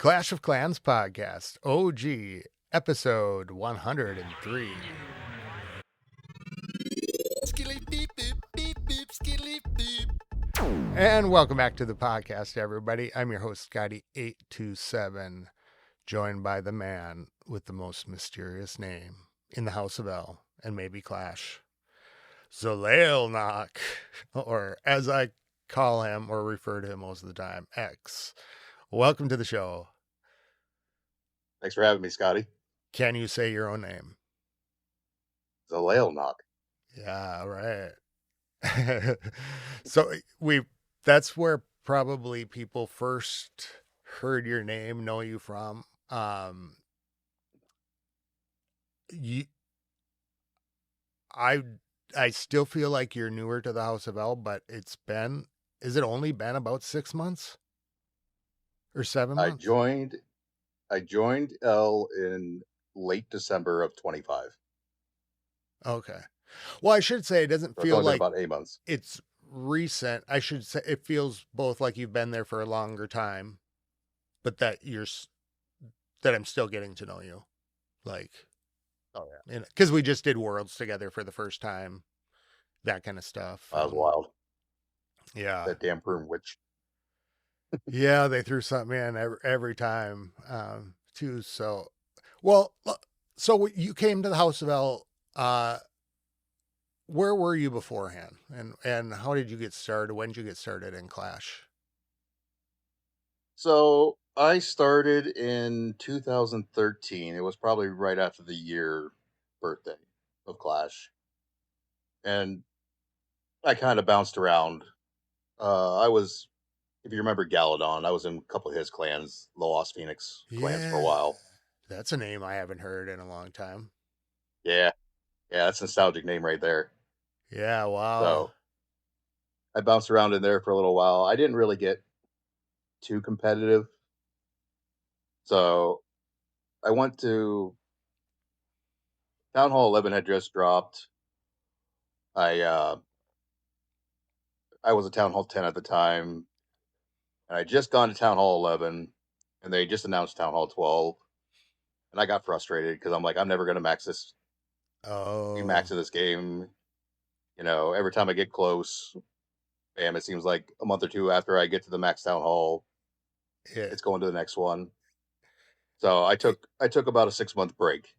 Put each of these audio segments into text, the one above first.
Clash of Clans podcast, OG, episode 103. And welcome back to the podcast, everybody. I'm your host, Scotty827, joined by the man with the most mysterious name in the House of L and maybe Clash, xelaelknoc, or as I call him or refer to him most of the time, X. Welcome to the show. Thanks for having me, Scotty. Can you say your own name? xelaelknoc. Yeah, right. So that's where probably people first heard your name, know you from. You, I still feel like you're newer to the House of L, but is it only been about 6 months or 7 I months? joined L in late December of 25. Okay. Well, I should say it doesn't So it's feel only been like about 8 months. it's recent. I should say it feels both like you've been there for a longer time, but that I'm still getting to know you. Like, Oh yeah, because we just did Worlds together for the first time, that kind of stuff. that was wild. Yeah. That damn Broom Witch. Yeah, they threw something in every time, too. So, well, so you came to the House of L. Where were you beforehand, and how did you get started? When did you get started in Clash? So I started in 2013. It was probably right after the year birthday of Clash, and I kind of bounced around. I was, if you remember Galadon, I was in a couple of his clans, the Lost Phoenix clans for a Yeah, while. that's a name I haven't heard in a long time. Yeah, yeah, that's a nostalgic name right there. Yeah, wow. So I bounced around in there for a little while. I didn't really get too competitive. So I went to Town Hall 11 had just dropped. I I was a Town Hall 10 at the time, and I just gone to Town Hall 11, and they just announced Town Hall 12, and I got frustrated because I'm like, I'm never gonna be Oh, max of this game. You know, every time I get close, bam, it seems like a month or two after I get to the max Town Hall, it, it's going to the next one. So I took about a 6 month break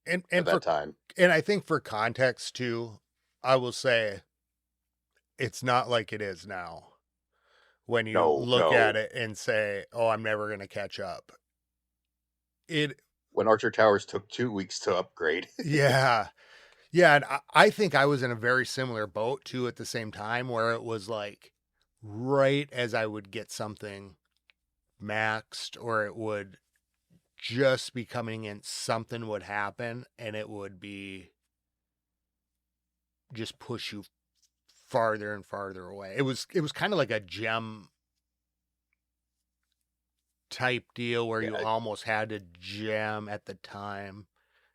and at and that for time. and I think for context too, I will say it's not like it is now when you No, look at no. it and say, "Oh, I'm never going to catch up." It, When Archer Towers took 2 weeks to upgrade. yeah, yeah, and I think I was in a very similar boat too at the same time, where it was like right as I would get something maxed, or it would just be coming in, something would happen, and it would be just push you farther and farther away. It was kind of like a gem type deal where you Yeah, almost had to gem at the time.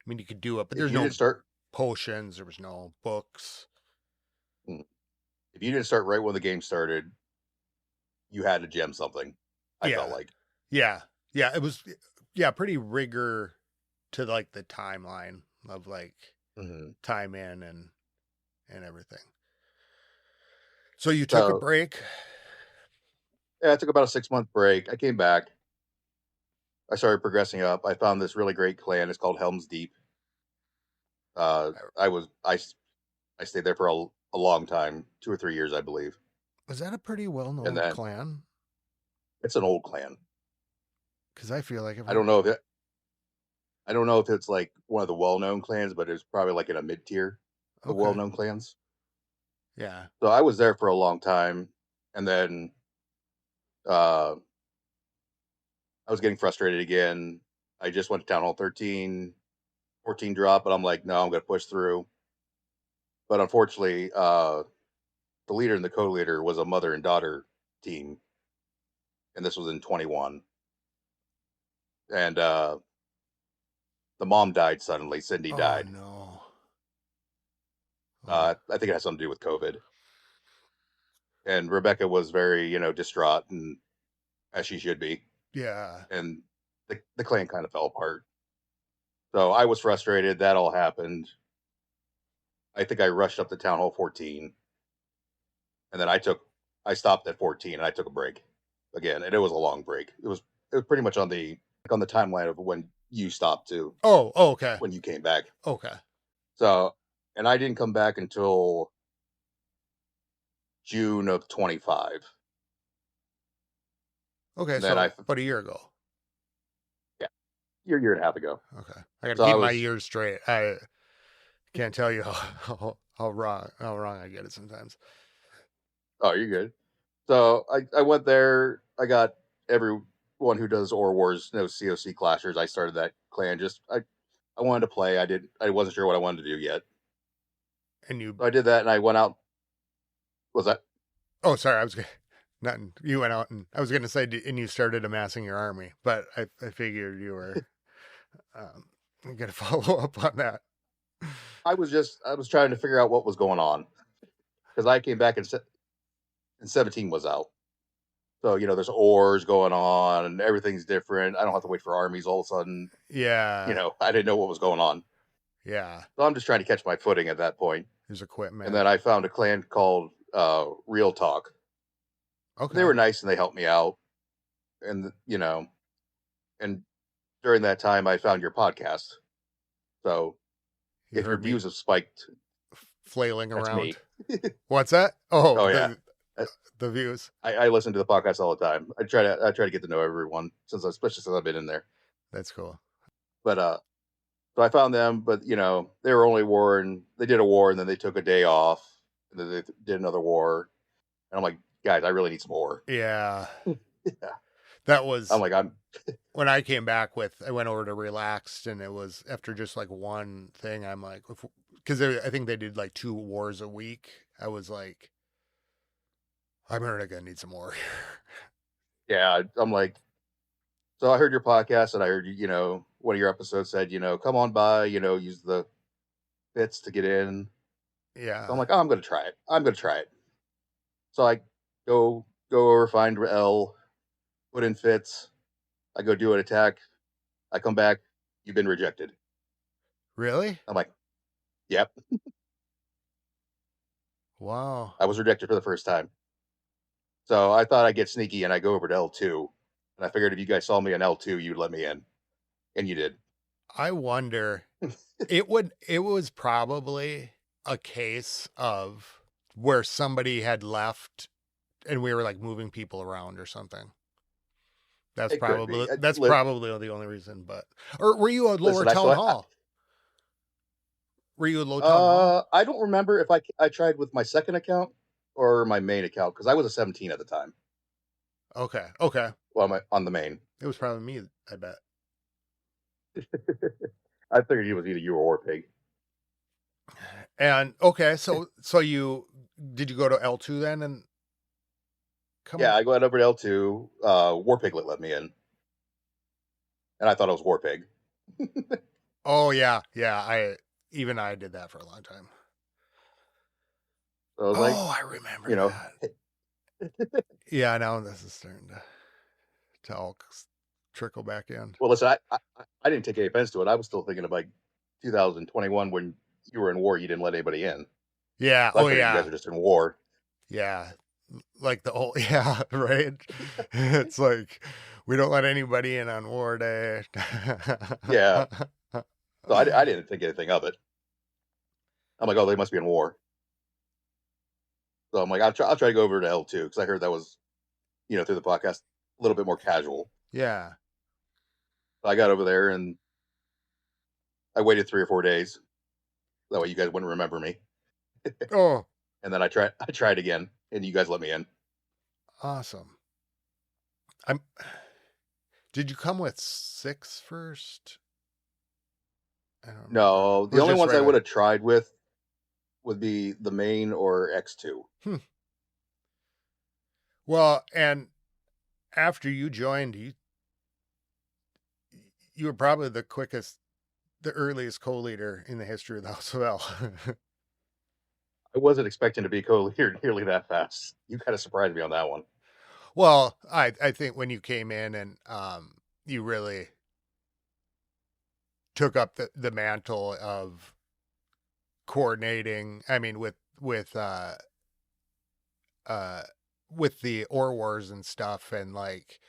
I mean, you could do it, but if there's you didn't no start potions, there was no books. if you didn't start right when the game started, you had to gem something. I felt Yeah, like. yeah, yeah. It was, yeah, pretty rigor to like the timeline of like Hmm. time in and everything. So you took a So break. yeah, I took about a 6 month break. I came back. I started progressing up. I found this really great clan. It's called Helm's Deep. I was I stayed there for a long time, 2 or 3 years, I believe. Was that a pretty well And known then clan? it's an old clan. Because I feel like I've I heard. don't know if it, I don't know if it's like one of the well known clans, but it's probably like in a mid tier of well Okay. known clans. Yeah. So I was there for a long time, and then uh, I was getting frustrated again. I just went to Town Hall 13, 14 drop, but I'm like, no, I'm going to push through. But unfortunately, the leader and the co-leader was a mother and daughter team, and this was in 21. And the mom died suddenly. Cindy Oh died. no. Oh. I think it has something to do with COVID. And Rebecca was very, distraught, and as she should be. Yeah. and the clan kind of fell apart. So I was frustrated. That all happened. I think I rushed up to Town Hall 14, and then I stopped at 14 and I took a break again, and it was a long break. It was pretty much on the timeline of when you stopped to Oh, okay. when you came back. Okay. So, and I didn't come back until June of 25, Okay. and then So about a year ago. yeah, year and a half ago. Okay. I got to So I keep my was years straight. I can't tell you how wrong I get it sometimes. oh, you're good. So I went there. I got everyone who does Or Wars, no COC clashers. I started that clan. I wanted to play. I wasn't sure what I wanted to do yet. And you, So I did that, and I went out. Was that? oh, sorry, I was nothing. You went out and I was going to say, and you started amassing your army, but I figured you were going to follow up on that. I was trying to figure out what was going on because I came back and 17 was out. So there's ores going on and everything's different. I don't have to wait for armies all of a sudden. Yeah. I didn't know what was going on. Yeah. So I'm just trying to catch my footing at that point. There's And equipment. then I found a clan called Real Talk. They Okay. were nice and they helped me out. And and during that time I found your podcast. So You if your heard me views have spiked, flailing that's around. me. What's that? Oh, Oh yeah. Uh, the views. I listen to the podcast all the time. I try to get to know everyone especially since I've been in there. That's cool. But so I found them, but they were only war and they did a war and then they took a day off and then they did another war. And I'm like, guys, I really need some more. Yeah. Yeah. That I'm was like, I'm when I came back I went over to Relaxed, and it was after just like one thing. I'm like, because I think they did like 2 wars a week. I was like, I'm gonna need some more. yeah, I'm like, so I heard your podcast and I heard one of your episodes said, come on by, use the bits to get in. So I'm Yeah. like, oh, I'm gonna try it. I'm gonna try it. So I go over, find L, put in fits. I go do an attack. I come back. You've been rejected. Really? I'm like, yep, Wow. I was rejected for the first time. So I thought I'd get sneaky and I go over to L2. And I figured if you guys saw me in L2, you'd let me in. And you did. I wonder. It was probably a case of where somebody had left and we were like moving people around or something. That's It could be. probably that's probably the only reason. But or were you a lower Listen, I town saw. hall? Were you a low town hall? I don't remember if I tried with my second account or my main account because I was a 17 at the time. Okay. Okay. Well, on the main. It was probably me, I bet. I figured he was either you or Pig. And okay, so you did you go to L2 then and come Yeah, up? I went over to L2. War Piglet let me in, and I thought it was War Pig. Oh yeah, yeah. I did that for a long time. So I was like, Oh, I remember you know, that. Yeah, now this is starting to all trickle back in. well, listen, I didn't take any offense to it. I was still thinking of like 2021 when you were in war, you didn't let anybody in. Yeah. So I Oh figured you guys yeah. are just in war. Yeah. Like the whole yeah, right? It's like we don't let anybody in on war day. Yeah. So I didn't think anything of it. I'm like, oh, they must be in war. So I'm like, I'll try to go over to L2 because I heard that was, through the podcast, a little bit more casual. Yeah. So I got over there and I waited 3 or 4 days. That way you guys wouldn't remember me. Oh, And then I tried again and you guys let me in. awesome. I'm did you come with 6 first? I don't remember. No, It the was only just ones I right. would have tried with would be the main or X2. Hmm. Well, and after you joined, you were probably the earliest co-leader in the history of the House of L. I wasn't expecting to be co-leader nearly that fast. You kind of surprised me on that one. Well, I think when you came in and you really took up the mantle of coordinating. I mean, uh with the Ore Wars and stuff, and like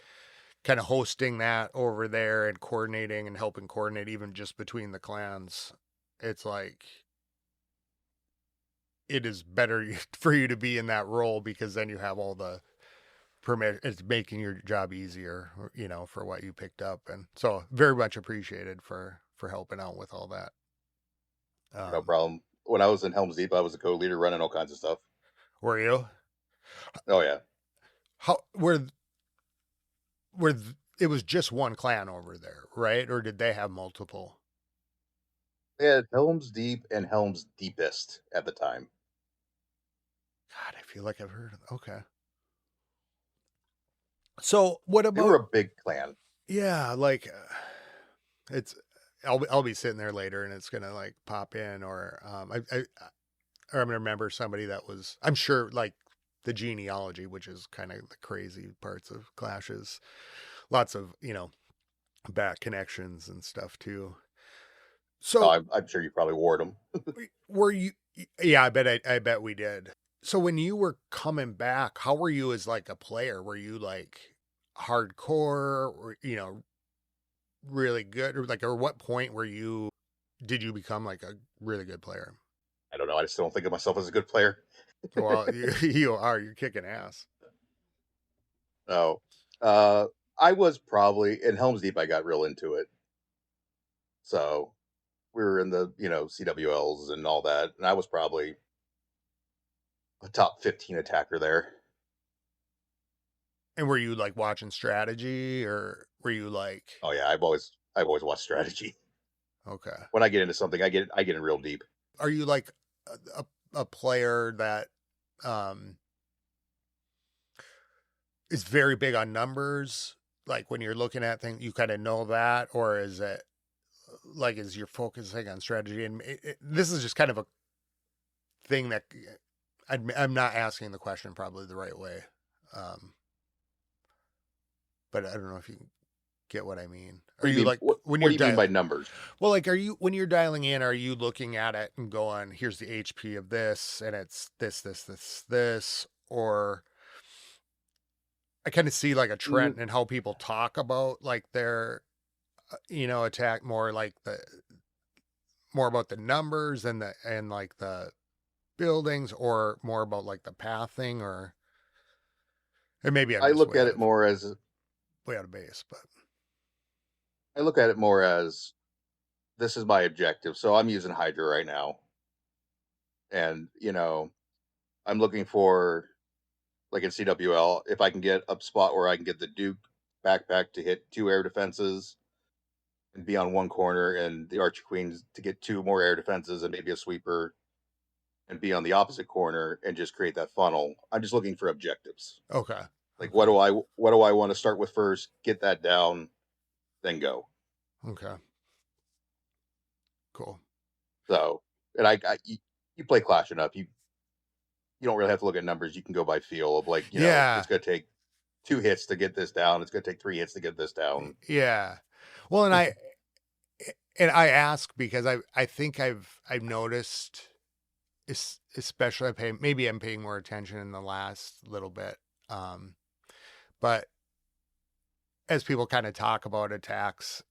kind of hosting that over there and coordinating and helping coordinate even just between the clans. It's like it is better for you to be in that role because then you have all the permit. It's making your job easier, you know, for what you picked up, and so very much appreciated for helping out with all that. No Um, problem. When I was in Helm's Deep, I was a co-leader running all kinds of stuff. were you? Oh yeah, How were it was just one clan over there, right? Or did they have multiple? they had Helm's Deep and Helm's Deepest at the time. God, I feel like I've heard of. Okay. So what They were about a big clan. yeah, like it's I'll be sitting there later and it's gonna like pop in or or I'm gonna remember somebody that was I'm sure like the genealogy, which is kind of the crazy parts of clashes. Lots of back connections and stuff too. Oh, So I'm sure you probably ward them. were you? Yeah, I bet we did. So when you were coming back, how were you as like a player? Were you like hardcore or really good or what point were you did you become like a really good player? I don't know. I just don't think of myself as a good player. Well, you're kicking ass. No, I was probably in Helm's Deep. I got real into it, so we were in the CWLs and all that, and I was probably a top 15 attacker there. And were you like watching strategy or were you like Oh yeah, I've always watched strategy. okay. When I get into something, I get in real deep. Are you like a player that um is very big on numbers? Like when you're looking at things, you kind of know that, or is it like is you're focusing on strategy? And this is just kind of a thing that I'm not asking the question probably the right way, um, but I don't know if you get what I mean. What Are do you you mean? like What when What you're do you mean by dialing? numbers? Well, like, are you when you're dialing in? Are you looking at it and going, "Here's the HP of this, and it's this," or I kind of see like a Mm, trend in how people talk about like their attack more about the numbers and like the buildings or more about like the pathing or maybe I'm I just look at it more as way out of base, but I look at it more as this is my objective. So I'm using Hydra right now, and I'm looking for like in CWL if I can get a spot where I can get the Duke backpack to hit two air defenses and be on one corner, and the Archer Queens to get two more air defenses and maybe a sweeper and be on the opposite corner and just create that funnel. I'm just looking for objectives. okay. Like Okay. what do I want to start with first? Get that down, then go. Okay. Cool. So, and you play Clash enough, you don't really have to look at numbers. You can go by feel of like Yeah. it's going to take two hits to get this down. It's going to take three hits to get this down. Yeah. Well, and I ask because I think I've noticed especially maybe I'm paying more attention in the last little bit. Um but as people kind of talk about attacks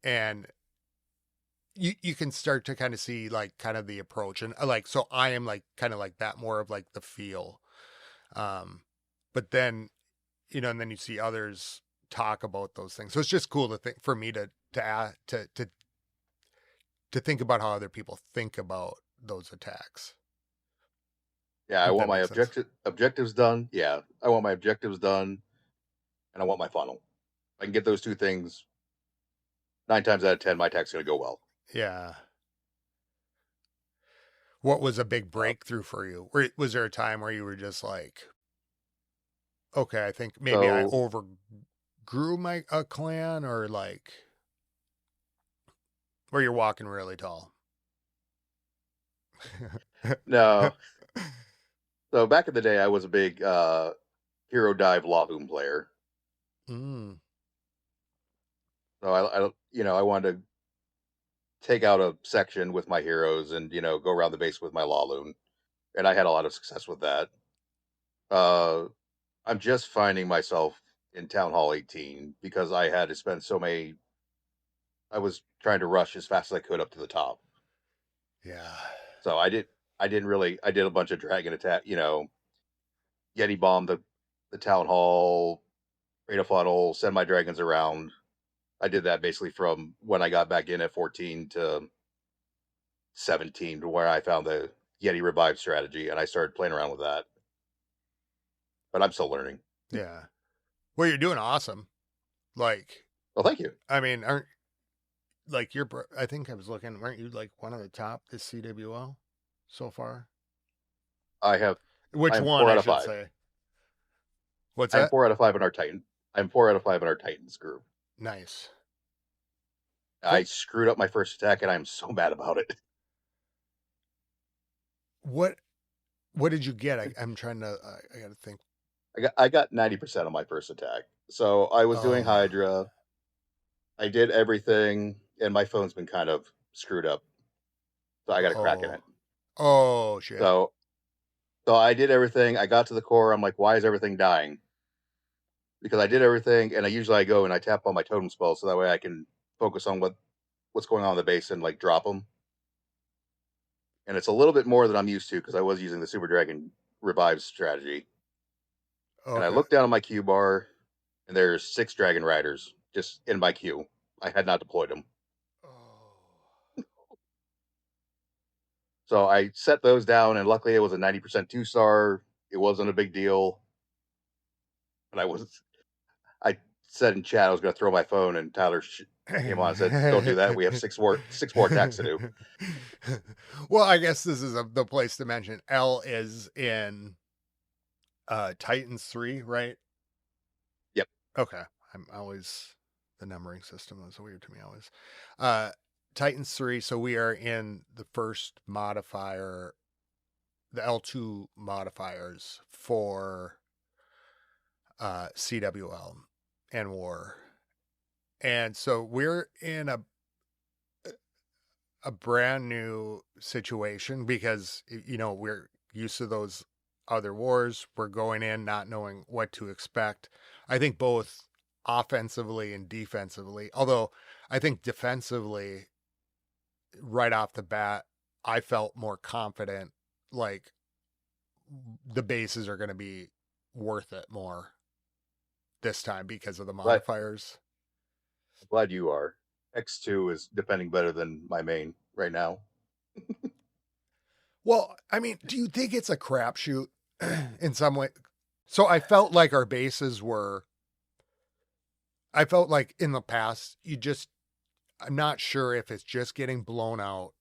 and you can start to kind of see like kind of the approach and like so I am like kind of like that more of like the feel um but then and then you see others talk about those things so it's just cool to think for me to think about how other people think about those attacks Yeah, I if want that my makes sense. objectives done. Yeah, I want my objectives done, and I want my funnel. If I can get those two things, 9 times out of 10, my attack's going to go well. Yeah. What was a big Uh, breakthrough for you? Was there a time where you were just like, okay, I think maybe I so overgrew my a clan, or like where you're walking really tall? no, so back in the day, I was a big hero dive law boom player. Mm. So I wanted to take out a section with my heroes and go around the base with my law loon, and I had a lot of success with that. Uh, I'm just finding myself in Town Hall 18 because I had to spend so many. I was trying to rush as fast as I could up to the top, Yeah. so I didn't really. I did a bunch of dragon attack. Yeti bomb the town hall, create a funnel, send my dragons around. I did that basically from when I got back in at 14 to 17, to where I found the Yeti revive strategy, and I started playing around with that. But I'm still learning. Yeah. Well, you're doing awesome. Like, Well, thank you. I mean, aren't like I think I was looking, weren't you like one of the top this CWL so far? I have. I Which am one, four I out of should five. say. What's I am that? 4 out of 5 in our Titan. I'm 4 out of 5 in our Titans group. Nice. I What, screwed up my first attack, and I'm so mad about it. what, what did you get? I'm trying to, I got to think. I got 90% on my first attack. So I was doing Oh, Hydra. I did everything, and my phone's been kind of screwed up. So I got a crack in oh, it. oh, shit. So so I did everything. I got to the core. I'm like, why is everything dying? Because I did everything, and I go and I tap on my totem spell so that way I can focus on what's going on in the base and like drop them. And it's a little bit more than I'm used to because I was using the Super Dragon revive strategy. And I Okay. looked down on my queue bar, and there's 6 Dragon Riders just in my queue. I had not deployed them. Oh, So I set those down, and luckily it was a 90% 2-star. It wasn't a big deal. And I said in chat I was going to throw my phone, and Tyler came on and said, "Don't do that. We have six more attacks to do." well, I guess this is the place to mention L is in Titans 3, right? Yep. Okay. I'm always the numbering system is weird to me always. Uh Titans 3, so we are in the first modifier, the L2 modifiers for CWL and war. And so we're in a brand new situation because we're used to those other wars. We're going in not knowing what to expect. I think both offensively and defensively. Although I think defensively, right off the bat, I felt more confident. Like the bases are going to be worth it more this time because of the Glad, modifiers. glad you are. X2 is defending better than my main right now. Well, I mean, do you think it's a crapshoot in some way? So I felt like our bases were. I felt like in the past, I'm not sure if it's just getting blown out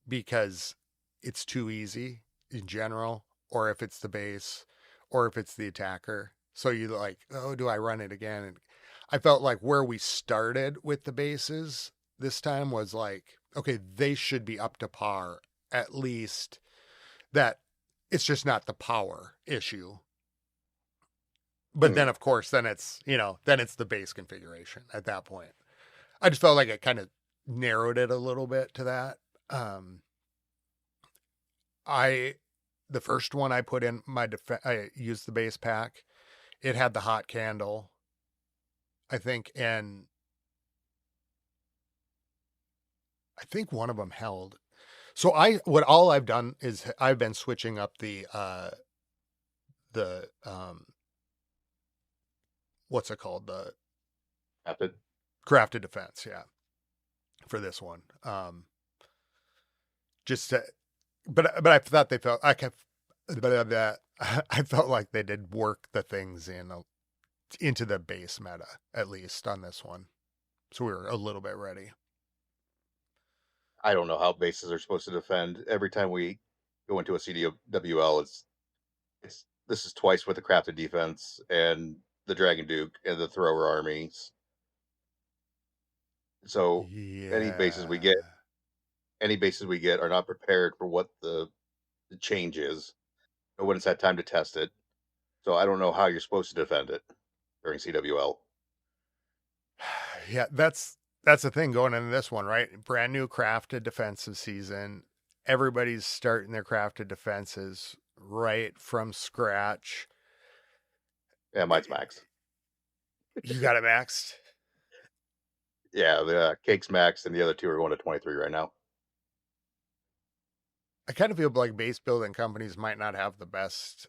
because it's too easy in general, or if it's the base, or if it's the attacker. So you like, oh, do I run it again? And I felt like where we started with the bases this time was like, okay, they should be up to par at least. That it's just not the power issue. But Mhm. then, of course, then it's the base configuration at that point. I just felt like it kind of narrowed it a little bit to that. Um, I the first one I put in I used the base pack. It had the hot candle, I think, and I think one of them held. So all I've done is I've been switching up the what's it called, the Captain. crafted defense, yeah, for this one. Just to, but I thought they felt I kept that I felt like they did work the things into the base meta at least on this one, so we were a little bit ready. I don't know how bases are supposed to defend. Every time we go into a CDWL, it's this is twice with the crafted defense and the Dragon Duke and the thrower armies. So any bases we get, Yeah, any bases we get are not prepared for what the change is. No one's had time to test it. So I don't know how you're supposed to defend it during CWL. Yeah, that's the thing going into this one, right? Brand new crafted defensive season. Everybody's starting their crafted defenses right from scratch. Yeah, mine's max. You got it maxed. Yeah, the cake's max, and the other two are going to 23 right now. I kind of feel like base building companies might not have the best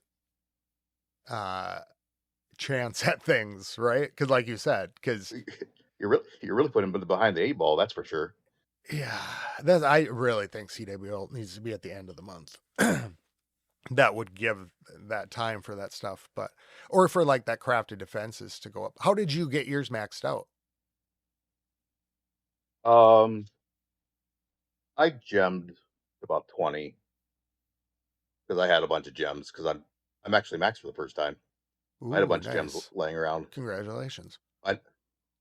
uh chance at things, right? Because like you said, because You're really putting them behind the eight ball. That's for sure. yeah, that I really think CWL needs to be at the end of the month. That would give that time for that stuff, but or for like that crafted defenses to go up. How did you get yours maxed out? Um, I gemmed about 20 because I had a bunch of gems because I'm actually maxed for the first time. I had a Ooh, bunch of gems nice. laying around. Congratulations. I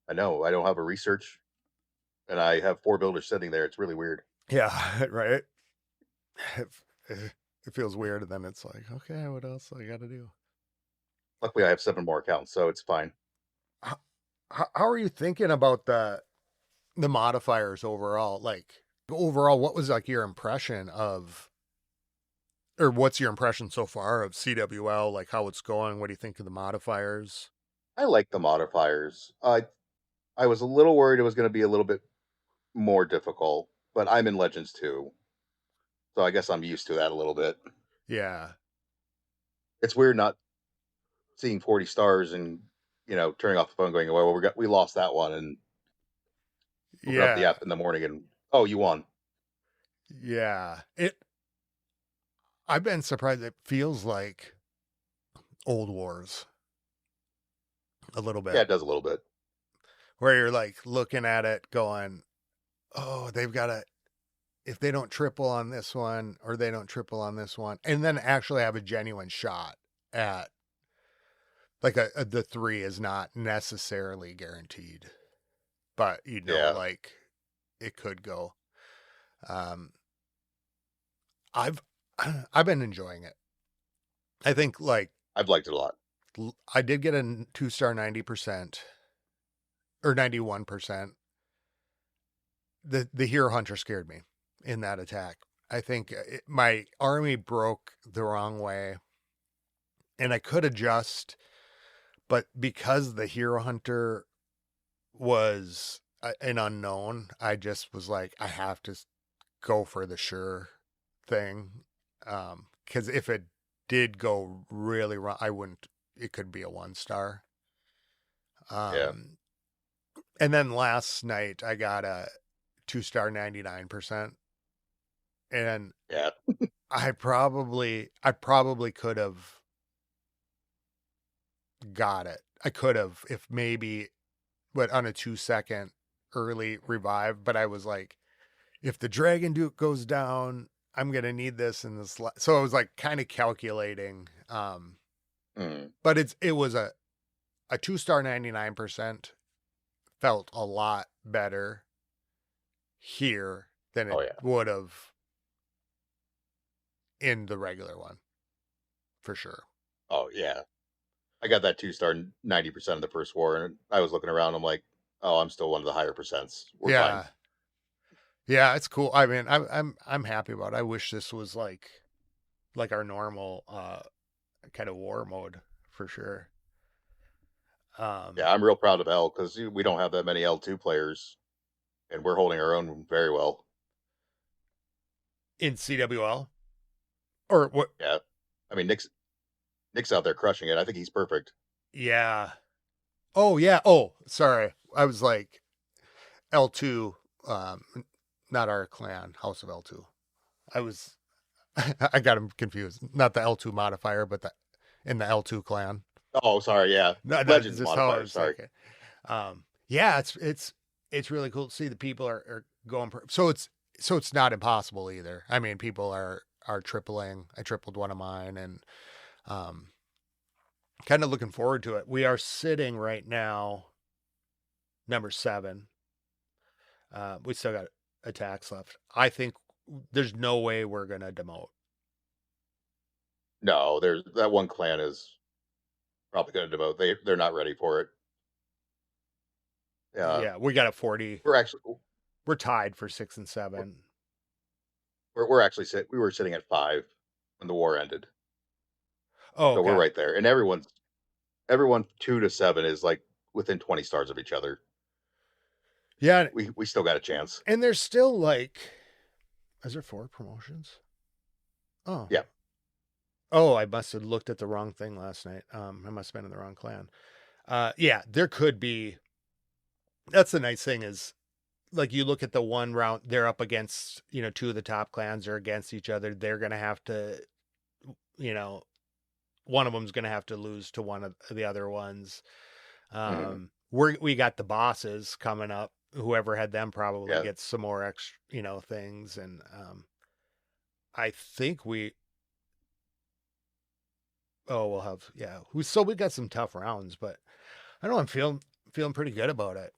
I know I don't have a research, and I have four builders sitting there. It's really weird. Yeah, right. It, it feels weird, and then it's like, okay, what else I got to do? Luckily, I have seven more accounts, so it's fine. How, how are you thinking about the modifiers overall? Like overall, what was like your impression of, or what's your impression so far of CWL? Like how it's going? What do you think of the modifiers? I like the modifiers. I was a little worried it was going to be a little bit more difficult, but I'm in Legends too, so I guess I'm used to that a little bit. Yeah, It's weird not seeing 40 stars and turning off the phone, going, "Well, we lost that one," and open up the yeah, app in the morning and oh, you won. yeah. I've been surprised. It feels like old wars a little Yeah, bit, it does a little bit. where you're like looking at it, going, "Oh, they've got to." If they don't triple on this one or they don't triple on this one, and then actually have a genuine shot at like the three is not necessarily guaranteed, but Yeah, like it could go. Um, I've I've been enjoying it. I think like I've liked it a lot. I did get a 2 star 90% or 91%. The hero hunter scared me in that attack. I think my army broke the wrong way, and I could adjust, but because the hero hunter was an unknown, I just was like, I have to go for the sure thing. Because if it did go really wrong, I wouldn't. It could be a 1 star. Yeah, Um, and then last night I got a 2 star 99%, and yeah, I probably could have got it. I could have if maybe, but on a 2 second early revive. But I was like, if the Dragon Duke goes down, I'm gonna need this in this. So I was like kind of calculating. mm, But it was a 2 star 99% felt a lot better here than oh it yeah, would have in the regular one for sure. oh yeah. I got that 2 star 90% of the first war, and I was looking around. I'm like, oh, I'm still one of the higher percents. We're fine. Yeah, yeah, it's cool. I mean, I'm happy about it. I wish this was like our normal kind of war mode for sure. Um, Yeah, I'm real proud of L because we don't have that many L2 players, and we're holding our own very well. in CWL or what? Yeah, I mean Nick's out there crushing it. I think he's perfect. Yeah. Oh yeah. Oh, sorry. I was like L2, not our clan, House of L2. I was I got him confused. Not the L2 modifier, but the in the L2 clan. Oh, sorry. Yeah, No, that's Legends just how I modifier. was Sorry. thinking. Yeah, it's really cool to see the people are going. So it's not impossible either. I mean, people are tripling. I tripled one of mine, and um, kind of looking forward to it. We are sitting right now number 7. We still got attacks left. I think there's no way we're gonna demote. No, there's that one clan is. probably going to devote. They're not ready for it. Yeah, Yeah, we got a 40. we're actually We're tied for 6 and we're, 7. we're actually we were sitting at 5 when the war ended, Oh, so we're okay. right there. And everyone 2 to 7 is like within 20 stars of each other. Yeah, We still got a chance. and there's still like, is there 4 promotions? Oh. Yeah, Oh, I must have looked at the wrong thing last night. I must have been in the wrong clan. Yeah, there could be. That's the nice thing is, like, you look at the one round, they're up against, two of the top clans are against each other. They're going to have to, you know, one of them's going to have to lose to one of the other ones. hmm We got the bosses coming up. Whoever had them probably yeah. gets some more extra, things. And I think we'll have, yeah. We got some tough rounds, but I don't know. I'm feeling pretty good about it.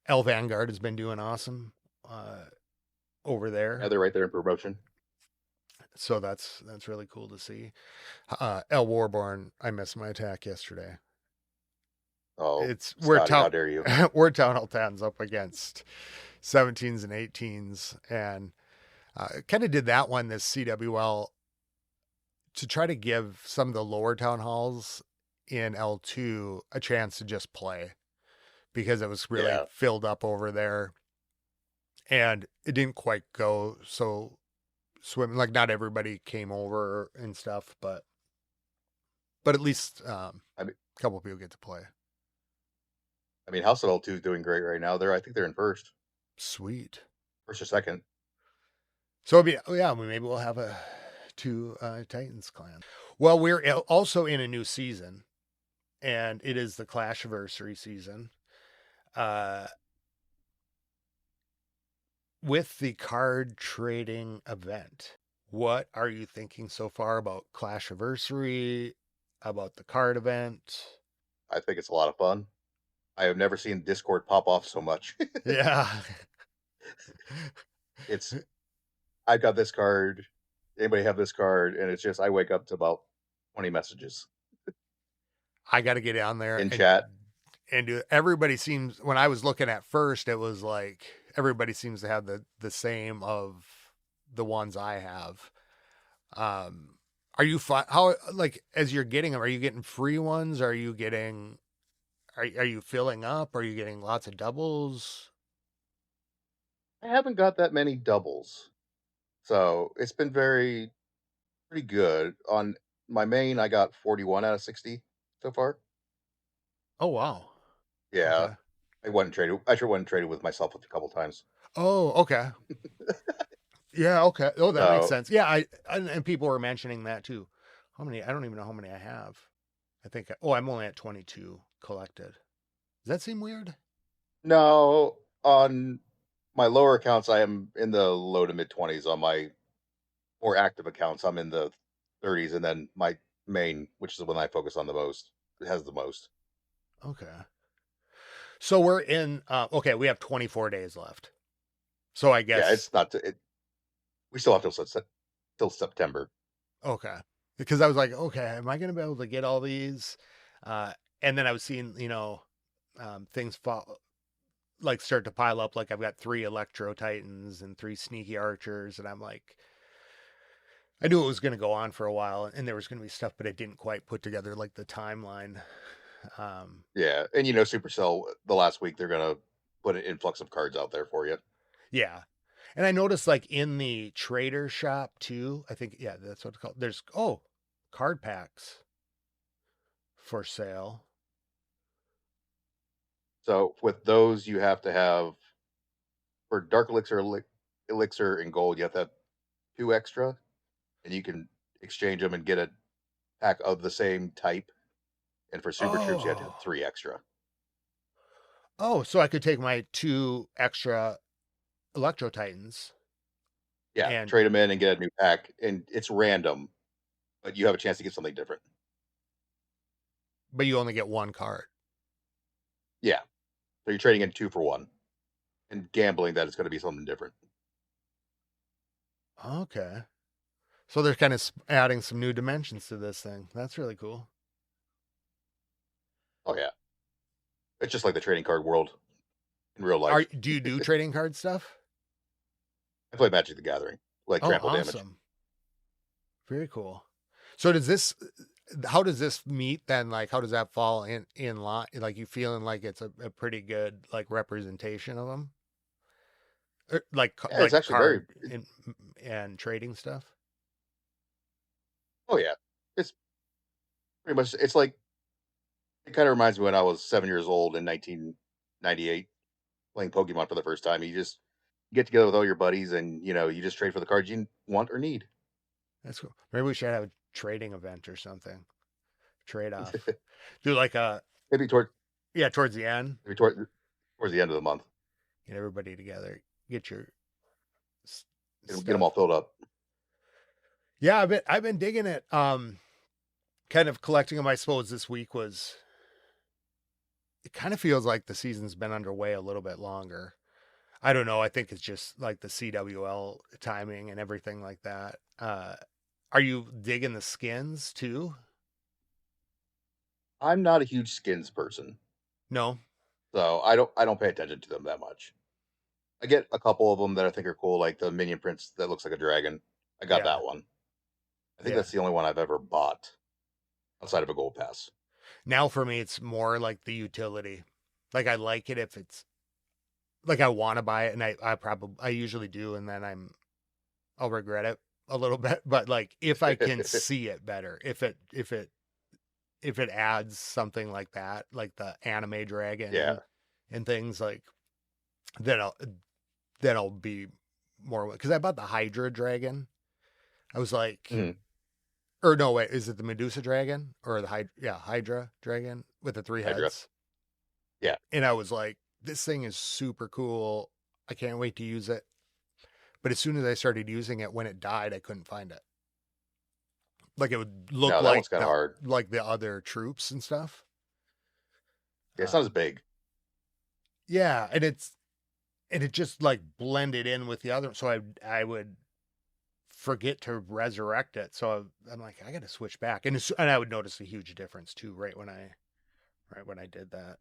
L Vanguard has been doing awesome over Yeah, there, they're right there in promotion. so that's really cool to see. L Warborn, I missed my attack yesterday. Oh, It's Scotty, how dare you? we're town hall 10s up against 17s and 18s, and kind of did that one this CWL to try to give some of the lower town halls in L2 a chance to just play because it was really Yeah, filled up over there and it didn't quite go so swimming. Like not everybody came over and stuff, but at least I mean, a couple of people get to play. House of L2 is doing great right now. I think they're in Sweet. first or second. So it'll be, oh yeah, maybe we'll have a two Titans clan. Well, we're also in a new season, and it is the Clashversary season. Uh, with the card trading event. What are you thinking so far about Clashversary, about the card event? I think it's a lot of fun. I have never seen Discord pop off so much. Yeah. It's I got this card. Anybody have this card? And it's just I wake up to about 20 messages I got to get on there in chat. and do. Everybody seems, when I was looking at first, it was like everybody seems to have the same of the ones I have. Are you how, like, as you're getting them, are you getting free ones? Are you getting, are you filling up? Are you getting lots of doubles? I haven't got that many doubles, so it's been pretty good. On my main, I got 41 out of 60 so far. Oh, wow. Yeah, Okay. I wasn't traded. I sure wasn't traded with myself a couple times. Oh, okay. Yeah, okay. Oh, that makes So sense. Yeah, and people were mentioning that too. How many? I don't even know how many I have. I think I'm only at 22 collected. Does that seem weird? no, on my lower accounts, I am in the low to mid 20s. On my more active accounts, I'm in the 30s, and then my main, which is the one I focus on the most, it has the most. Okay. So we're in okay, we have 24 days left. So I Yeah, guess it's not. We still have till September. okay. Because I was like, okay, am I going to be able to get all these? And then I was seeing, things fall like start to pile up. Like I've got 3 Electro Titans and 3 Sneaky Archers, and I'm like, I knew it was going to go on for a while, and there was going to be stuff, but it didn't quite put together like the timeline. Um, Yeah, and Supercell the last week they're gonna put an influx of cards out there for you. yeah, and I noticed like in the trader shop too. I think yeah, that's what it's called. There's card packs for sale. So with those, you have to have for Dark Elixir, Elixir, and Gold, you have to have 2 extra, and you can exchange them and get a pack of the same type. And for Super Troops, you have to have Oh, 3 extra. so I could take my 2 extra Electro Titans Yeah, and trade them in and get a new pack, and it's random, but you have a chance to get something different. but you only get 1 card. Yeah, so you're trading in 2 for 1 and gambling that it's going to be something different. Okay. So they're kind of adding some new dimensions to this thing. That's really cool. Oh yeah, it's just like the trading card world in real Are life. do you do trading card stuff? I play Magic the Gathering, like Oh, trample damage. awesome. Very cool. So does this how does this meet then? Like how does that fall in line? Like you feeling like it's a pretty good like representation of them? Yeah, it's Like actually card and trading stuff? oh yeah, it's pretty much. It's like it kind of reminds me when I was 7 years old in 1998 playing Pokemon for the first time. You just get together with all your buddies, and you just trade for the cards you want or need. That's cool. Maybe we should have a trading event or something. Trade off. Do like a maybe toward yeah, towards the end, maybe towards the end of the month, get everybody together, get your get them all stuff. filled up. Yeah, I've been digging it. Kind of collecting them. I suppose this week was. It kind of feels like the season's been underway a little bit longer. I don't know. I think it's just like the CWL timing and everything like that. Are you digging the skins too? I'm not a huge skins person, No. so I don't pay attention to them that much. I get a couple of them that I think are cool, like the Minion Prince that looks like a dragon. I got Yeah. that one. I think Yeah. that's the only one I've ever bought outside of a gold pass. Now for me, it's more like the utility. Like I like it if it's like I want to buy it, and I usually do, and then I'll regret it a little bit. But like if I can see it better, if it adds something like that, like the anime dragon Yeah. and things like then I'll be more because I bought the Hydra dragon. I was like, Mhm. or no, wait, is it the Medusa dragon or the Hydra dragon with the three Hydra. heads? Yeah. And I was like, this thing is super cool. I can't wait to use it. But as soon as I started using it, when it died, I couldn't find it. Like it would look No, that one's kind of hard. like the other troops and stuff. Yeah, it's not Uh, as big. yeah, and it just like blended in with the other. So I would forget to resurrect it. So I'm like, I got to switch back, and I would notice a huge difference too, right when I did that.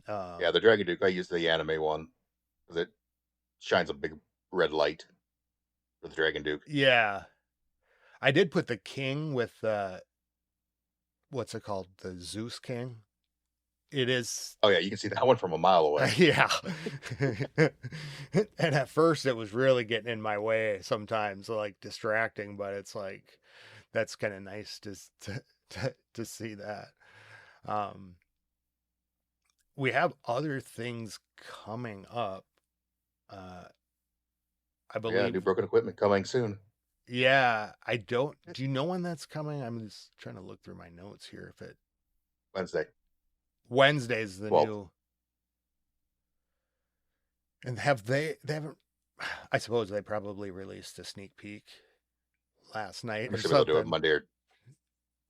Yeah, Um, the Dragon Duke, I use the anime one because it shines a big red light for the Dragon Duke. yeah, I did put the king with what's it called, the Zeus King. It is. Oh yeah, you can see that one from a mile away. Yeah. And at first it was really getting in my way sometimes, like distracting, but it's like that's kind of nice to see that. Um we have other things coming up. Uh I Yeah, new believe broken equipment coming soon. yeah, I don't do you know when that's coming? I'm just trying to look through my notes here if it Wednesday, Wednesday's the 12th. new and they haven't I suppose they probably released a sneak peek last night I'm or assuming they'll do it something.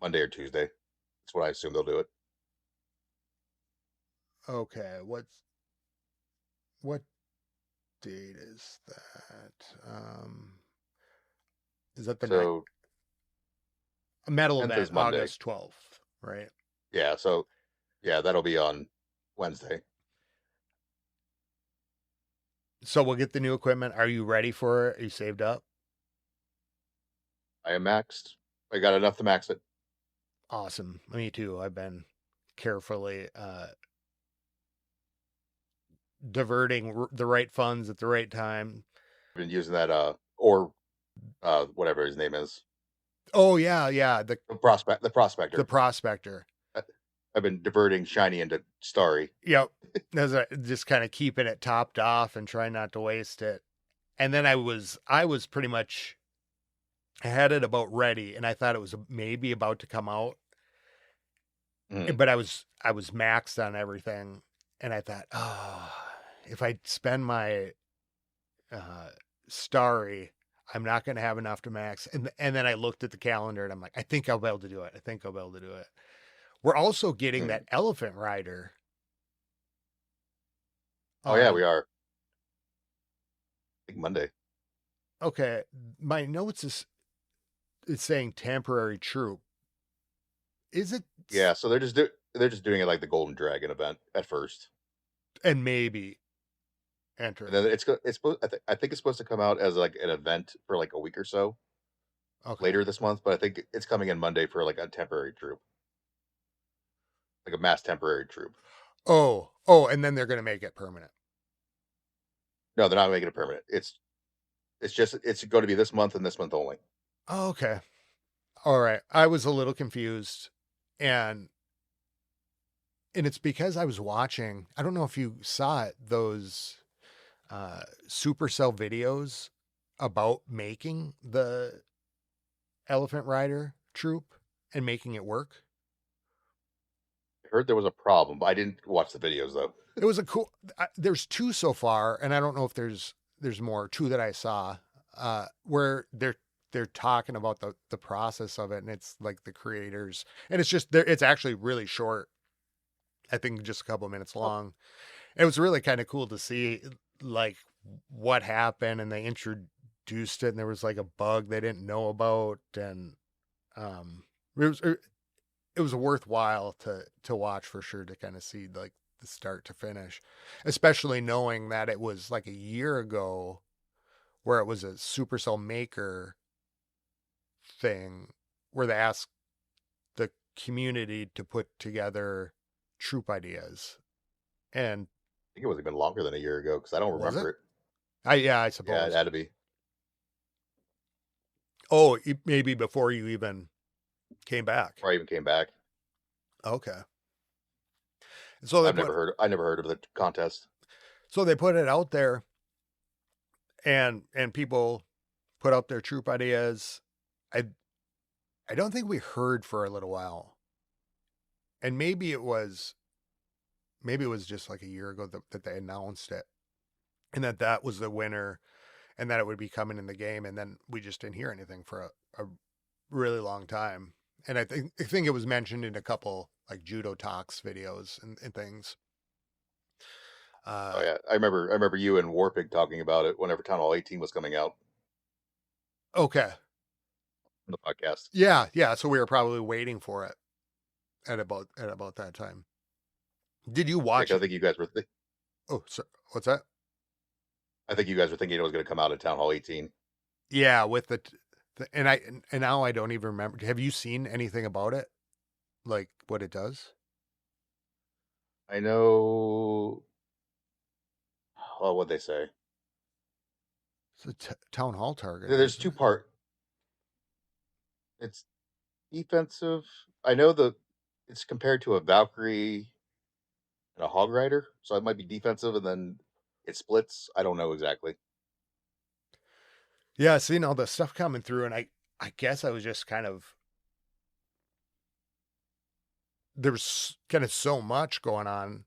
Monday or Tuesday. That's what I assume they'll do it. Okay, what date is that? Is that the night So metal 10th event is Monday. August 12th, right? Yeah, so yeah, that'll be on Wednesday. So we'll get the new equipment. Are you ready for it? Are you saved up? I am maxed. I got enough to max it. Awesome. Me too. I've been carefully diverting the right funds at the right time. I've been using that or whatever his name is. Oh yeah, yeah, The the prospector. prospector. I- I've been diverting shiny into starry. Yep. Just kind of keeping it topped off and trying not to waste it. And then I was pretty much I had it about ready, and I thought it was maybe about to come out, Mhm. but I was maxed on everything, and I thought, oh, if I spend my uh, starry, I'm not going to have enough to max. And then I looked at the calendar, and I'm like, I think I'll be able to do it. I think I'll be able to do it. We're also getting Mhm. that elephant rider Oh yeah, on. we are. I think Monday. Okay, my notes is it's saying temporary troop. Is it? Yeah, so they're just doing it like the Golden Dragon event at first, And maybe and then entering. it's supposed. I think it's supposed to come out as like an event for like a week or so Okay. later this month. But I think it's coming in Monday for like a temporary troop, like a mass temporary troop. Oh, and then they're gonna make it permanent. No, they're not making it permanent. It's just it's going to be this month and this month only. Oh, okay. All right. I was a little confused, and it's because I was watching. I don't know if you saw it. Those Supercell videos about making the Elephant Rider troop and making it work. I heard there was a problem, but I didn't watch the videos though. It was a cool. There's two so far, and I don't know if there's more. Two that I saw, where they're talking about the process of it, and it's like the creators, and it's just it's actually really short. I think just a couple of minutes Oh, long. It was really kind of cool to see like what happened, and they introduced it, and there was like a bug they didn't know about, and um, it was it was worthwhile to watch for sure, to kind of see like the start to finish, especially knowing that it was like a year ago where it was a Supercell Maker thing where they asked the community to put together troop ideas. And I think it was even longer than a year ago because I don't was it? remember it. I Yeah, it suppose. had to be. Oh, maybe before you even came back. Or I even came back. Okay. So they put I never heard of the contest. they put it out there, and people put out their troop ideas. I I don't think we heard for a little while. And maybe it was just like a year ago that they announced it, and that was the winner, and that it would be coming in the game, and then we just didn't hear anything for a really long time. And I think it was mentioned in a couple like judo talks videos and things. Oh Uh, yeah, I remember you and Warpig talking about it whenever Town Hall 18 was coming out okay, on the podcast. yeah. So we were probably waiting for it at about that time. Did you Yeah, watch 'cause it? Oh, so, what's that? I think you guys were thinking it was going to come out at Town Hall 18. Yeah, with and now I don't even remember. Have you seen anything about it? Like what it does? I know. Oh, what they say? It's a town hall target, There's isn't two it? part. It's defensive. I know it's compared to a Valkyrie and a Hog Rider, so it might be defensive, and then it splits. I don't know exactly. Yeah, seeing all the stuff coming through, and I guess I was just kind of there's kind of so much going on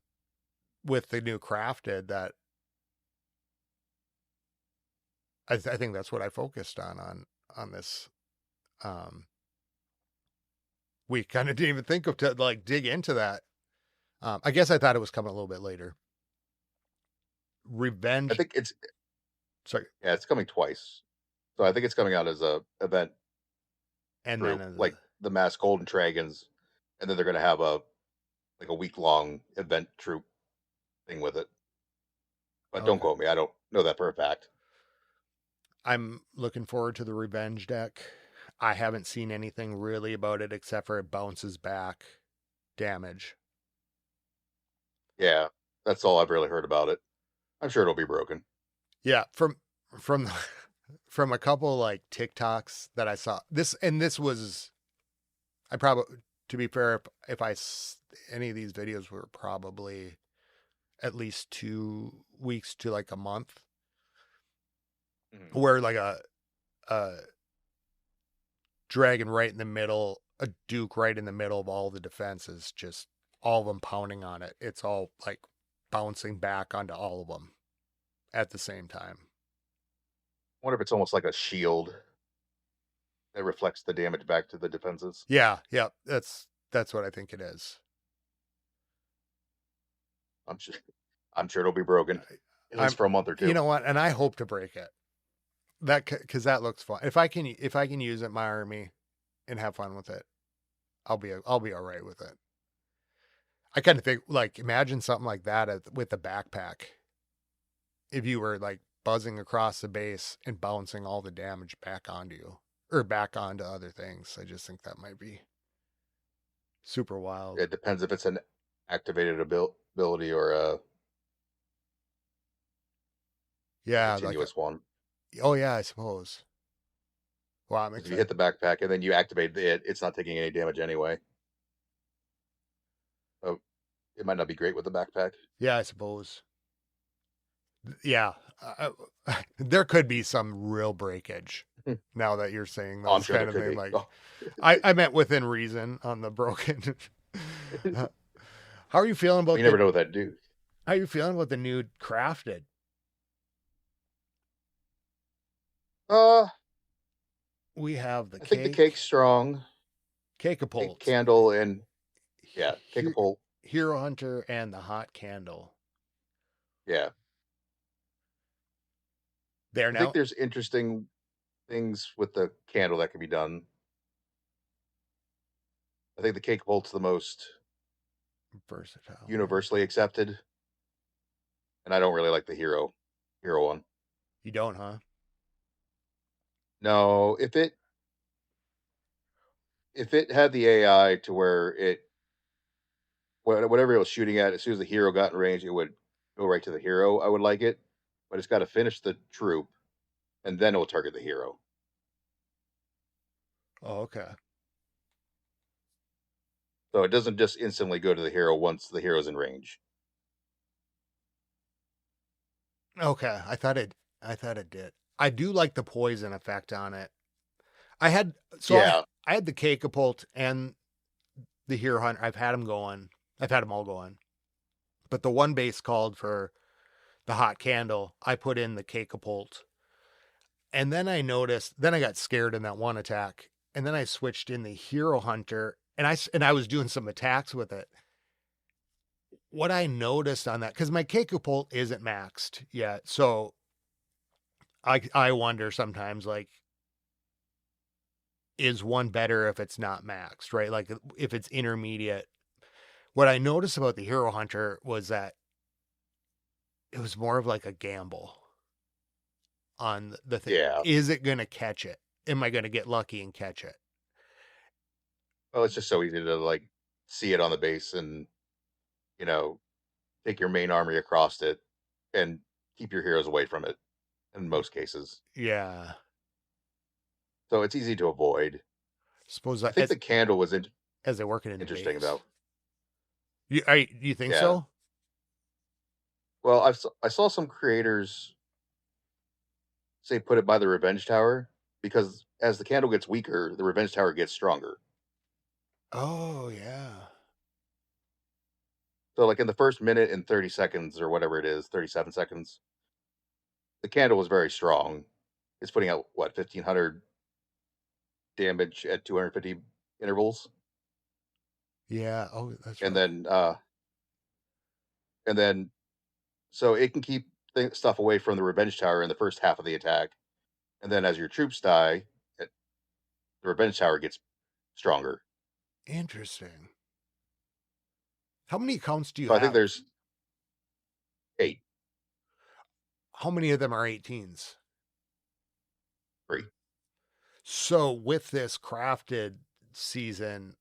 with the new crafted that I think that's what I focused on this. Um, we kind of didn't even think of to like dig into that. I guess I thought it was coming a little bit later. I Revenge, think it's sorry, yeah, it's coming twice. So I think it's coming out as a event and then troop, like the mass golden dragons, and then they're going to have a like a week long event troop thing with it. But don't okay. quote me; I don't know that for a fact. I'm looking forward to the revenge deck. I haven't seen anything really about it except for it bounces back damage. Yeah, that's all I've really heard about it. I'm sure it'll be broken. Yeah, from from a couple like TikToks that I saw. This was I probably to be fair if any of these videos were probably at least 2 weeks to like a month, Mhm. where like a dragon right in the middle, a duke right in the middle of all the defenses, just all of them pounding on it. It's all like bouncing back onto all of them at the same time. I wonder if it's almost like a shield that reflects the damage back to the defenses. Yeah, that's what I think it is. I'm sure. I'm sure it'll be broken at least I'm, for a month or you two. know what, and I hope to break it. That because that looks fun. If I can use it in my army and have fun with it, I'll be all right with it. I kind of think like imagine something like that with a backpack. If you were like buzzing across the base and bouncing all the damage back onto you or back onto other things, I just think that might be super wild. It depends if it's an activated ability or a Yeah, like a, continuous one. oh yeah, I suppose. Wow, I'm Because if you excited. hit the backpack and then you activate it, it's not taking any damage anyway. So it might not be great with the backpack. Yeah, I suppose. Yeah, there could be some real breakage Oh, now that you're saying I'm those sure there kind of could things. be. Like, Oh. I meant within reason on the broken. How are you feeling Well, about you never the? know what that do. How are you feeling about the new crafted? Uh, We have the I think the cake's cake, strong. Cake Cake-a-pult, candle and yeah, cake a pole. Hero Hunter, and the hot candle. Yeah, They're I think now there's interesting things with the candle that can be done. I think the cake bolt's the most versatile. Yeah, universally accepted, and I don't really like the hero one. you don't, huh? No, if it had the AI to where whatever it was shooting at, as soon as the hero got in range, it would go right to the hero. I would like it, but it's got to finish the troop and then it will target the hero. Oh, okay. So it doesn't just instantly go to the hero once the hero's in range. Okay. I thought it did. I do like the poison effect on it. I had so Yeah. I had the Cake-a-pult and the Hero Hunter. I've had them going. I've had them all going. But the one base called for the hot candle. I put in the Cake-a-pult. And then I noticed, then I got scared in that one attack. And then I switched in the Hero Hunter and I was doing some attacks with it. What I noticed on that, because my Cake-a-pult isn't maxed yet. So I wonder sometimes like, is one better if it's not maxed, right? Like if it's intermediate. What I noticed about the Hero Hunter was that it was more of like a gamble on the thing. Yeah. Is it going to catch it? Am I going to get lucky and catch it? Well, it's just so easy to like see it on the base and, you know, take your main army across it and keep your heroes away from it in most cases. Yeah. So it's easy to avoid. Suppose I think the candle was as they work it into interesting base. though. Do you think Yeah. so? Well, I saw some creators say put it by the revenge tower because as the candle gets weaker, the revenge tower gets stronger. Oh yeah. So like in the first minute and 30 seconds or whatever it is, 37 seconds, the candle was very strong. It's putting out what 1500 damage at 250 intervals. Yeah. Oh, that's And right. then so it can keep stuff away from the revenge tower in the first half of the attack. And then as your troops die, the revenge tower gets stronger. Interesting. How many accounts do you So I think have? there's 8, How many of them are 18s? 3. So with this crafted season,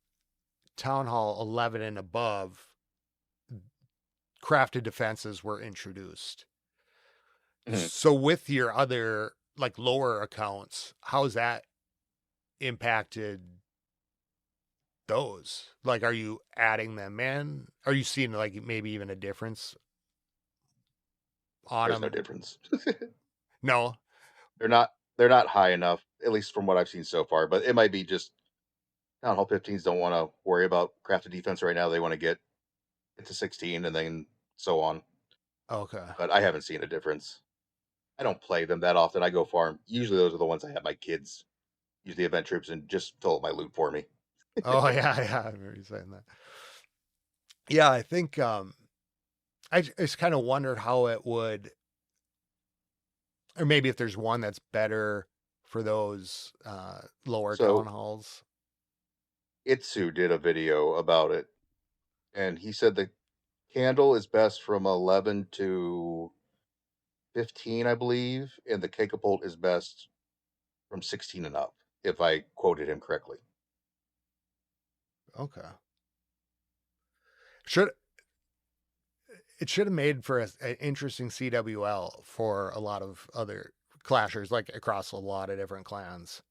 Town Hall 11 and above, crafted defenses were introduced. Mhm. So with your other like lower accounts, how's that impacted those? Like, are you adding them in? Are you seeing like maybe even a difference on There's no them? difference. No. They're not high enough, at least from what I've seen so far. But it might be just Town Hall 15s don't want to worry about crafted defense right now. They want to get to 16 and then so on. Okay. But I haven't seen a difference. I don't play them that often. I go farm. Usually those are the ones I have my kids use the event troops and just fill up my loot for me. Oh yeah, yeah. I remember you saying that. Yeah, I think I just kind of wondered how it would, or maybe if there's one that's better for those lower town So halls. Itsu did a video about it and he said the candle is best from 11 to 15, I believe, and the Cacapult is best from 16 and up, if I quoted him correctly. Okay. Should it should have made for an interesting CWL for a lot of other clashers, like across a lot of different clans,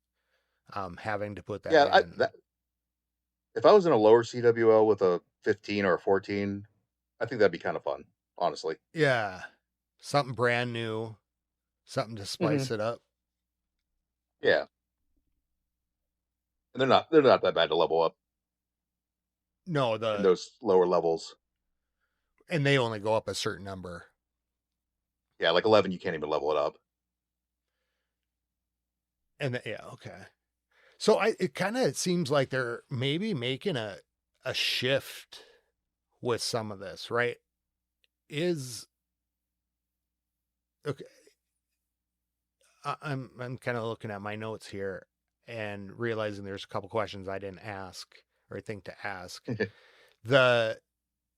having to put that Yeah, in. if I was in a lower CWL with a 15 or a 14, I think that'd be kind of fun, honestly. Yeah, something brand new, something to Hmm. spice it up. Yeah, and they're not that bad to level up No, in the those lower levels. and they only go up a certain number. Yeah, like 11, you can't even level it up. Yeah, okay. So it kind of seems like they're maybe making a shift with some of this, right? Is okay. I'm kind of looking at my notes here and realizing there's a couple questions I didn't ask or think to ask. The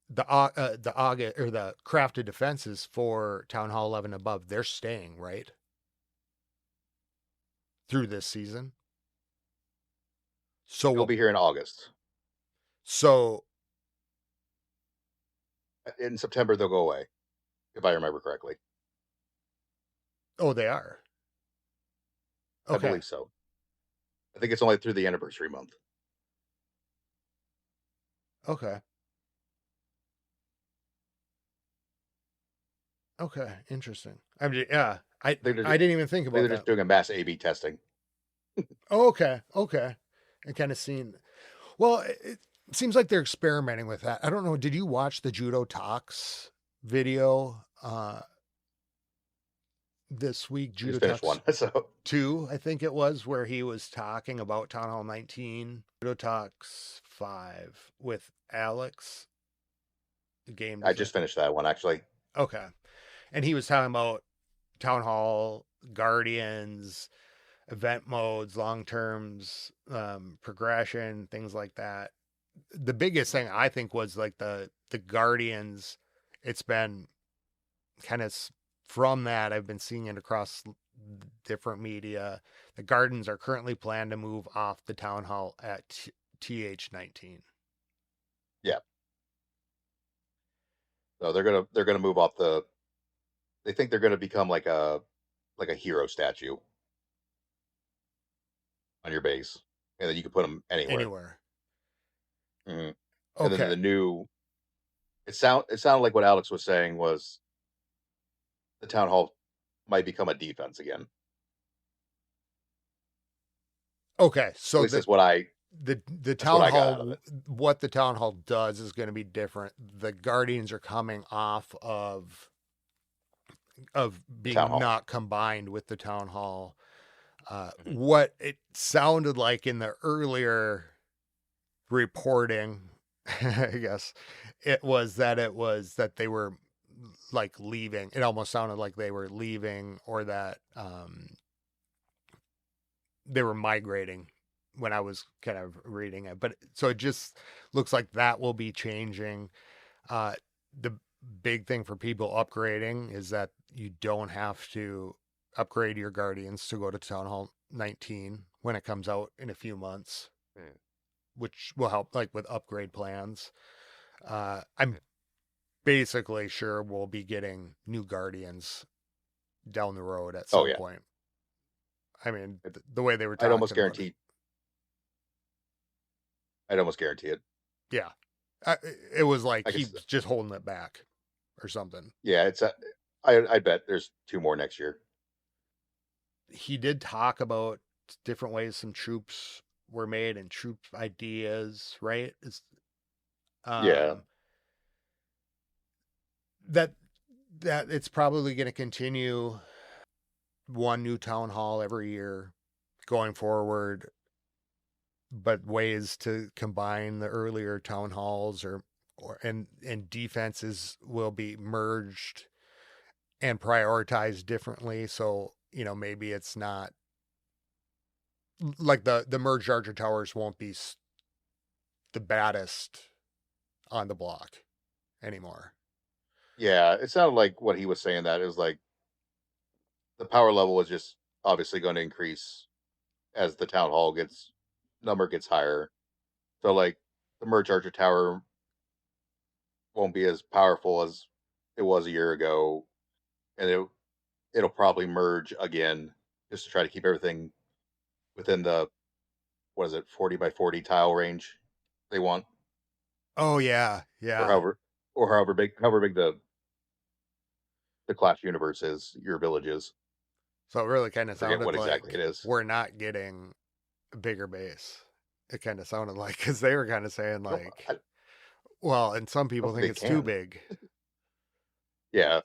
the August or the crafted defenses for Town Hall 11 above, they're staying right through this season. So They'll we'll be here in August. so In September, they'll go away, if I remember correctly. oh they are I okay. believe so. I think it's only through the anniversary month. Okay. Okay, interesting. I mean, yeah, I didn't even think about They're just that. doing a mass A/B testing. Oh, okay, okay, and kind of seen. Well, it seems like they're experimenting with that. I don't know. Did you watch the Judo Talks video this week? I Judo just finished Talks one, so 2, I think it was, where he was talking about Town Hall 19. Judo Talks 5 with Alex, the game I design. just finished that one actually. Okay, and he was talking about Town Hall Guardians event modes, long terms, progression, things like that. The biggest thing I think was like the Guardians. It's been kind of from that I've been seeing it across different media. The Gardens are currently planned to move off the town hall at TH19. Yeah, so they're gonna move off the. They think they're gonna become like a hero statue on your base, and then you can put them anywhere. Anywhere. Hmm. And then Okay. the new it sounded like what Alex was saying was the town hall might become a defense again. Okay. At So least the that's what town I got out of hall, it. what the town hall does is going to be different. The Guardians are coming off of The town being hall. not combined with the town hall. Hmm. What it sounded like in the earlier reporting, I guess, it was that they were like leaving. It almost sounded like they were leaving or that they were migrating when I was kind of reading it. But so it just looks like that will be changing. The big thing for people upgrading is that you don't have to upgrade your Guardians to go to Town Hall 19 when it comes out in a few months, Mm. which will help like with upgrade plans. I'm basically sure we'll be getting new Guardians down the road at Oh some yeah, point. I mean, the way they were I'd almost talking about it. guarantee. I'd almost guarantee it. Yeah. I, it was like I guess. he's just holding it back or something. Yeah, I bet there's two more next year. He did talk about different ways some troops were made and troop ideas, right? Yeah. Um, that that it's probably going to continue one new town hall every year going forward, but ways to combine the earlier town halls or and defenses will be merged and prioritized differently. So, maybe it's not like the merged Archer Towers won't be the baddest on the block anymore. Yeah, it sounded like what he was saying that it was like the power level is just obviously going to increase as the town hall gets higher. So like the Merge Archer Tower won't be as powerful as it was a year ago, and it'll probably merge again just to try to keep everything within the what is it 40 by 40 tile range they want, Oh yeah, or yeah. however big the class universe is, your village is. So it really kind I of forget sounded what exactly like it is. we're not getting a bigger base. It kind of sounded like because they were kind of saying I don't, like, I well, and some don't people think think they it's too can. big. Yeah, I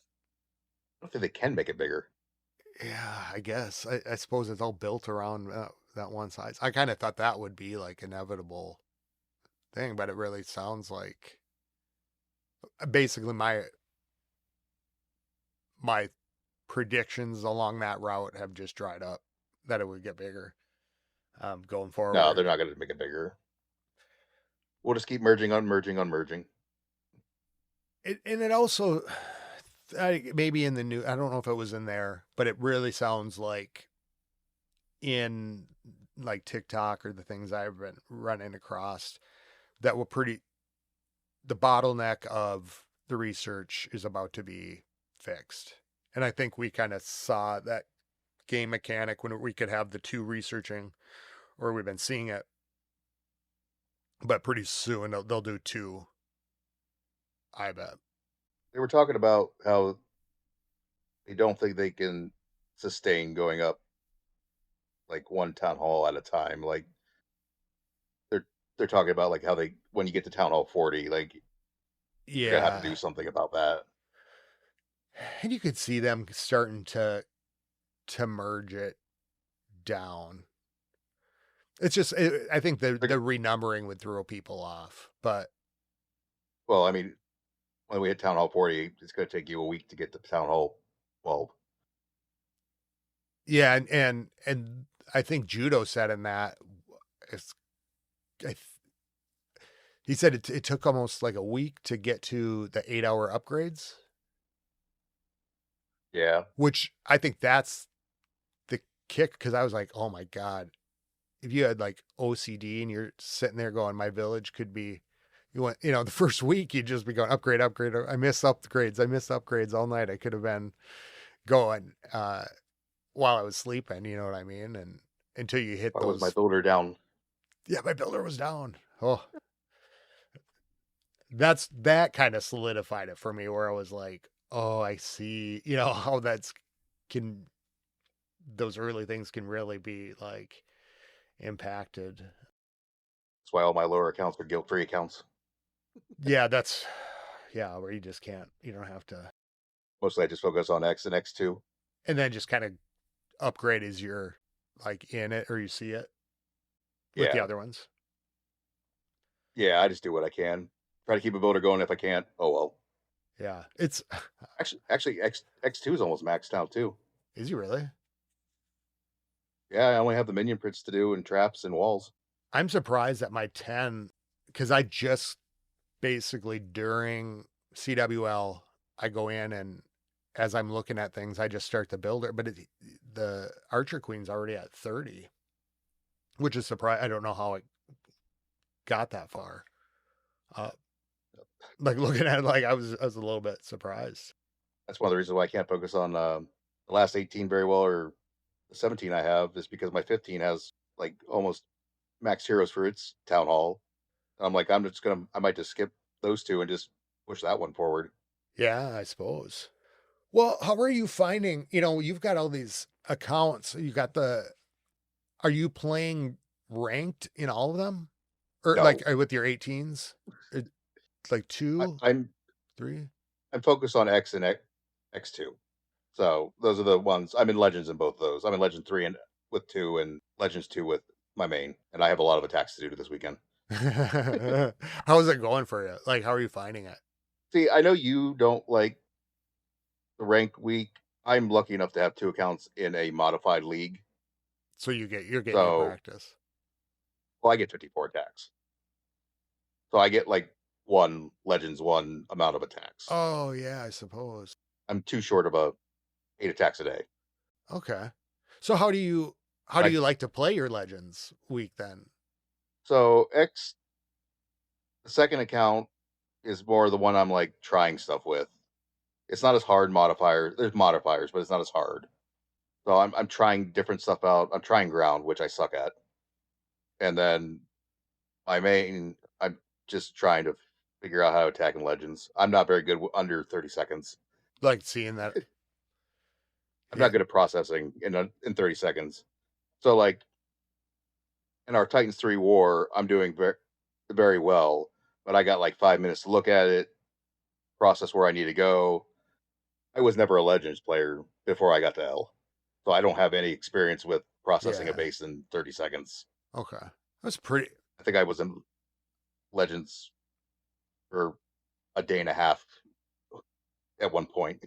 don't think they can make it bigger. Yeah, I guess. I suppose it's all built around that one size. I kind of thought that would be like inevitable thing, but it really sounds like basically my predictions along that route have just dried up that it would get bigger going No, they're forward. not going to make it bigger. We'll just keep merging on merging on merging. And it also maybe in the new, I don't know if it was in there, but it really sounds like in like TikTok or the things I've been running across that were pretty, the bottleneck of the research is about to be fixed. And I think we kind of saw that game mechanic when we could have the two researching, or we've been seeing it, but pretty soon they'll do two, I bet. They were talking about how they don't think they can sustain going up like one town hall at a time. Like they're they're talking about like how they when you get to town hall 40, like they're gonna have to Yeah. do something about that. And you could see them starting to merge it down. It's just I think the They're, renumbering would throw people off, but well, I mean, when we hit town hall 40, it's gonna take you a week to get to town hall 12. yeah, and I think Judo said in that it's I he said it took almost like a week to get to the 8 hour upgrades, Yeah, which I think that's the kick because I was like, oh my god, if you had like OCD and you're sitting there going, my village could be, the first week you'd just be going upgrade, upgrade. I missed upgrades all night. I could have been going while I was sleeping. You know what I mean? And until you hit why was my those, builder down? yeah, my builder was down. Oh, that kind of solidified it for me where I was like, oh, I see, how can, those early things can really be like impacted. That's why all my lower accounts are guilt free accounts. Yeah, yeah, where you just can't, you don't have to, Mostly I just focus on X and X2. and then just kind of upgrade as you're like in it or you see it with the Yeah, other ones. yeah, I just do what I can. Try to keep a builder going if I can't. Oh well. Yeah, it's Actually, X2 is almost maxed out too. is he really? Yeah, I only have the minion prints to do and traps and walls. I'm surprised at my 10 because I just basically during CWL I go in and as I'm looking at things I just start the builder, but the Archer Queen's already at 30, which is surprised. I don't know how it got that far. Uh, like looking at it, like I was a little bit surprised. That's one of the reasons why I can't focus on the last 18 very well, or the 17 I have, is because my 15 has like almost max heroes for its town hall. I'm like, I might just skip those two and just push that one forward. Yeah, I suppose. Well, how are you finding, you've got all these accounts. You got are you playing ranked in all of them? Or like No, with your 18s? Like I, two, I'm three? I'm focused on X and X2. So those are the ones. I'm in Legends in both of those. I'm in Legend 3 and with two, and Legends 2 with my main. And I have a lot of attacks to do this weekend. How's it going for you? Like, how are you finding it? See, I know you don't like the rank week. I'm lucky enough to have two accounts in a modified league. So you're getting your So, practice. well, I get 54 attacks. So I get like one Legends one amount of attacks. Oh yeah, I suppose. I'm too short of a 8 attacks a day. Okay. So how do I you like to play your Legends week then? so X the second account is more the one I'm like trying stuff with. It's not as hard modifier. There's modifiers, but it's not as hard. So I'm trying different stuff out. I'm trying ground, which I suck at, and then my main. I'm just trying to figure out how to attack in Legends. I'm not very good under 30 seconds. Like seeing that? I'm Yeah. not good at processing in 30 seconds. So like in our Titans 3 war, I'm doing very well, but I got like 5 minutes to look at it, process where I need to go. I was never a Legends player before I got to L, so I don't have any experience with processing a Yeah. base in 30 seconds. Okay. That's pretty. I think I was in Legends for a day and a half at one point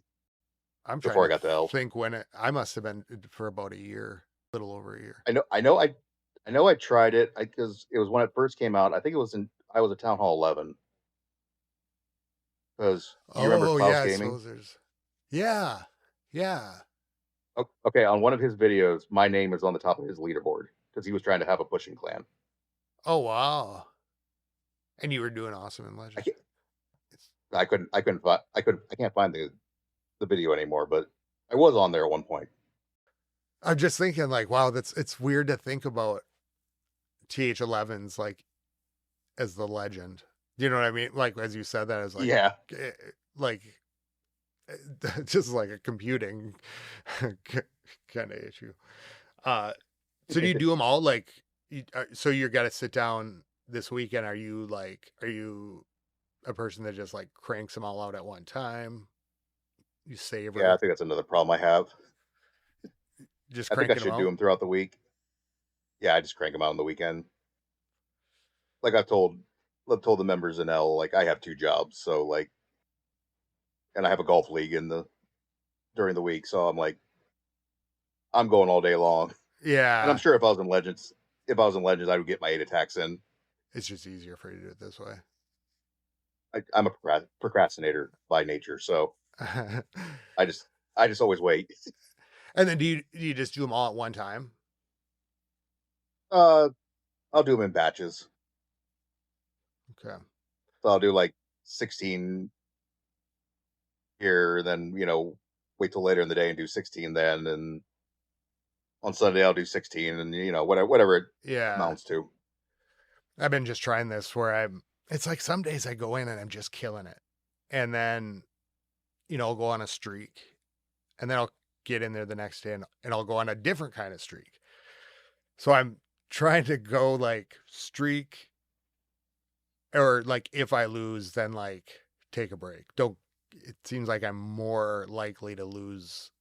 I'm trying before I to got to L. think when I must have been for about a year, a little over a year. I know I tried it because it was when it first came out. I think it was in I was at Town Hall 11 because you remember Oh yeah, Klaus I Gaming? suppose there's. Yeah. Yeah. Okay, on one of his videos, my name is on the top of his leaderboard because he was trying to have a pushing clan. Oh wow. And you were doing awesome in I Legends. can't, It's, I can't find the video anymore, but I was on there at one point. I'm just thinking like, wow, it's weird to think about TH11s like as the legend. Do you know what I mean? Like as you said that, I was like, Yeah, eh, like just like a computing kind of issue. Uh, so do you do them all? Like, so you're got to sit down this weekend. Are you a person that just like cranks them all out at one time? You yeah. I savor think that's another problem I have. just I think I cranking them should do out. them throughout the week. Yeah, I just crank them out on the weekend. Like I've told the members in L, like I have 2 jobs, so like, and I have a golf league in the during the week, so I'm like, I'm going all day long. And I'm Yeah, sure if I was in Legends, I would get my 8 attacks in. it's just easier for you to do it this way. I'm a procrastinator by nature, so And I just I just always wait. then do you just do them all at one time? Uh, I'll do them in batches. Okay. So I'll do like 16 here, then wait till later in the day and do 16 then, and on Sunday I'll do 16, and whatever it Yeah. amounts to. I've been just trying this where it's like some days I go in and I'm just killing it. And then, I'll go on a streak and then I'll get in there the next day and I'll go on a different kind of streak. So I'm trying to go like streak or like if I lose, then like take a break. Don't, it seems like I'm more likely to lose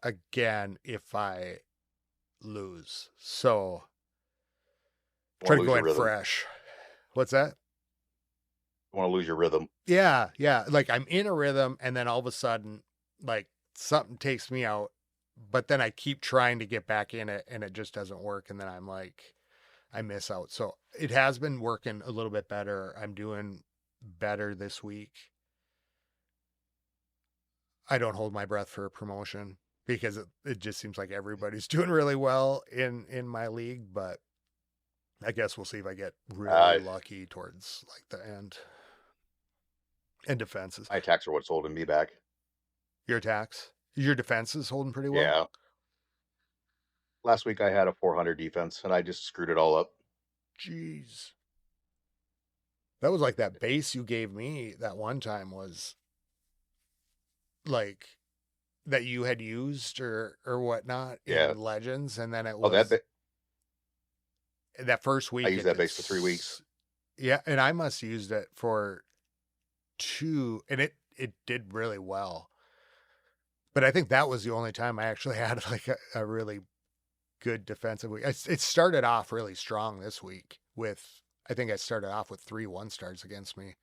again if I lose. So You try want to to lose go your in rhythm. fresh. What's that? You want to lose your rhythm. Yeah, yeah. Like I'm in a rhythm and then all of a sudden, like something takes me out, but then I keep trying to get back in it and it just doesn't work. And then I'm like, I miss out. So it has been working a little bit better. I'm doing better this week. I don't hold my breath for a promotion because it just seems like everybody's doing really well in my league, but I guess we'll see if I get really Uh, lucky towards like the end and defenses. my attacks are what's holding me back. Your attacks, your defense is holding pretty well. Yeah. Last week I had a 400 defense, and I just screwed it all up. Jeez. That was like that base you gave me that one time was like that you had used or whatnot Yeah. in Legends, and then it Oh, was that first I week used it that base for 3 weeks. yeah, and I must have used it for two, and it did really well. But I think that was the only time I actually had like a really good defensive week. It started off really strong this week with I think I started off with 3 1 stars against me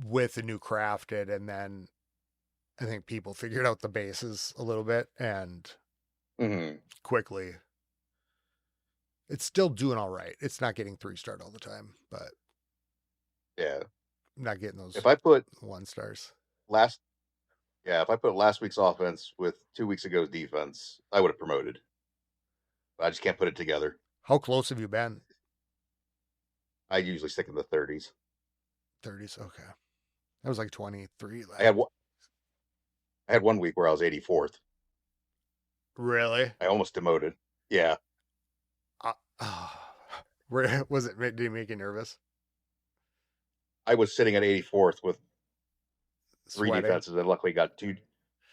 with the new crafted, and then I think people figured out the bases a little bit and Hmm. quickly. It's still doing all right. It's not getting 3 starred all the time, but Yeah. not getting those If I put 1 stars. last if I put last week's offense with 2 weeks ago's defense, I would have promoted. But I just can't put it together. How close have you been? I usually stick in the 30s. 30s. Okay. That was like 23 I last. had I had 1 week where I was 84th. Really? I almost demoted. Yeah, Uh, where was it? Did it make you nervous? I was sitting at 84th with three Sweating. defenses, and luckily got two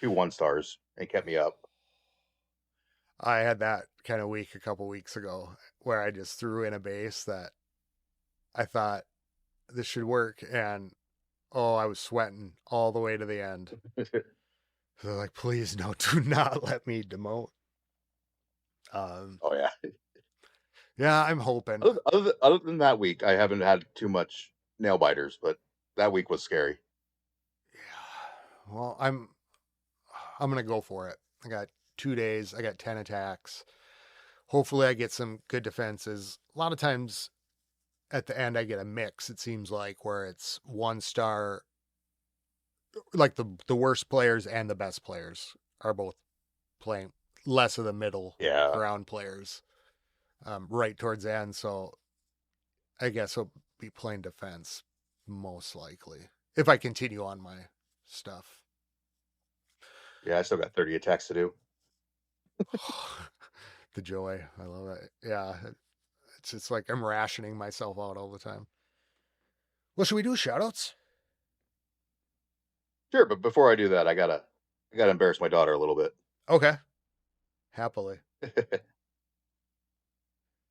1 stars and kept me up. I had that kind of week a couple weeks ago where I just threw in a base that I thought this should work, and oh, I was sweating all the way to the end. So they're like, please, no, do not let me demote. Um, Oh yeah. yeah, I'm hoping. Other than that week, I haven't had too much nail biters, but that week was scary. Yeah, well, I'm gonna go for it. I got 2 days. I got 10 attacks. Hopefully, I get some good defenses. A lot of times at the end, I get a mix. It seems like where it's 1 star, like the worst players and the best players are both playing less of the middle Yeah, ground players right towards the end. So I guess I'll be playing defense most likely if I continue on my stuff. yeah. I still got 30 attacks to do. The joy, I love it. Yeah, it's just like I'm rationing myself out all the time. Well, should we do shoutouts? Sure, but before I do that, I gotta embarrass my daughter a little bit. Okay, happily.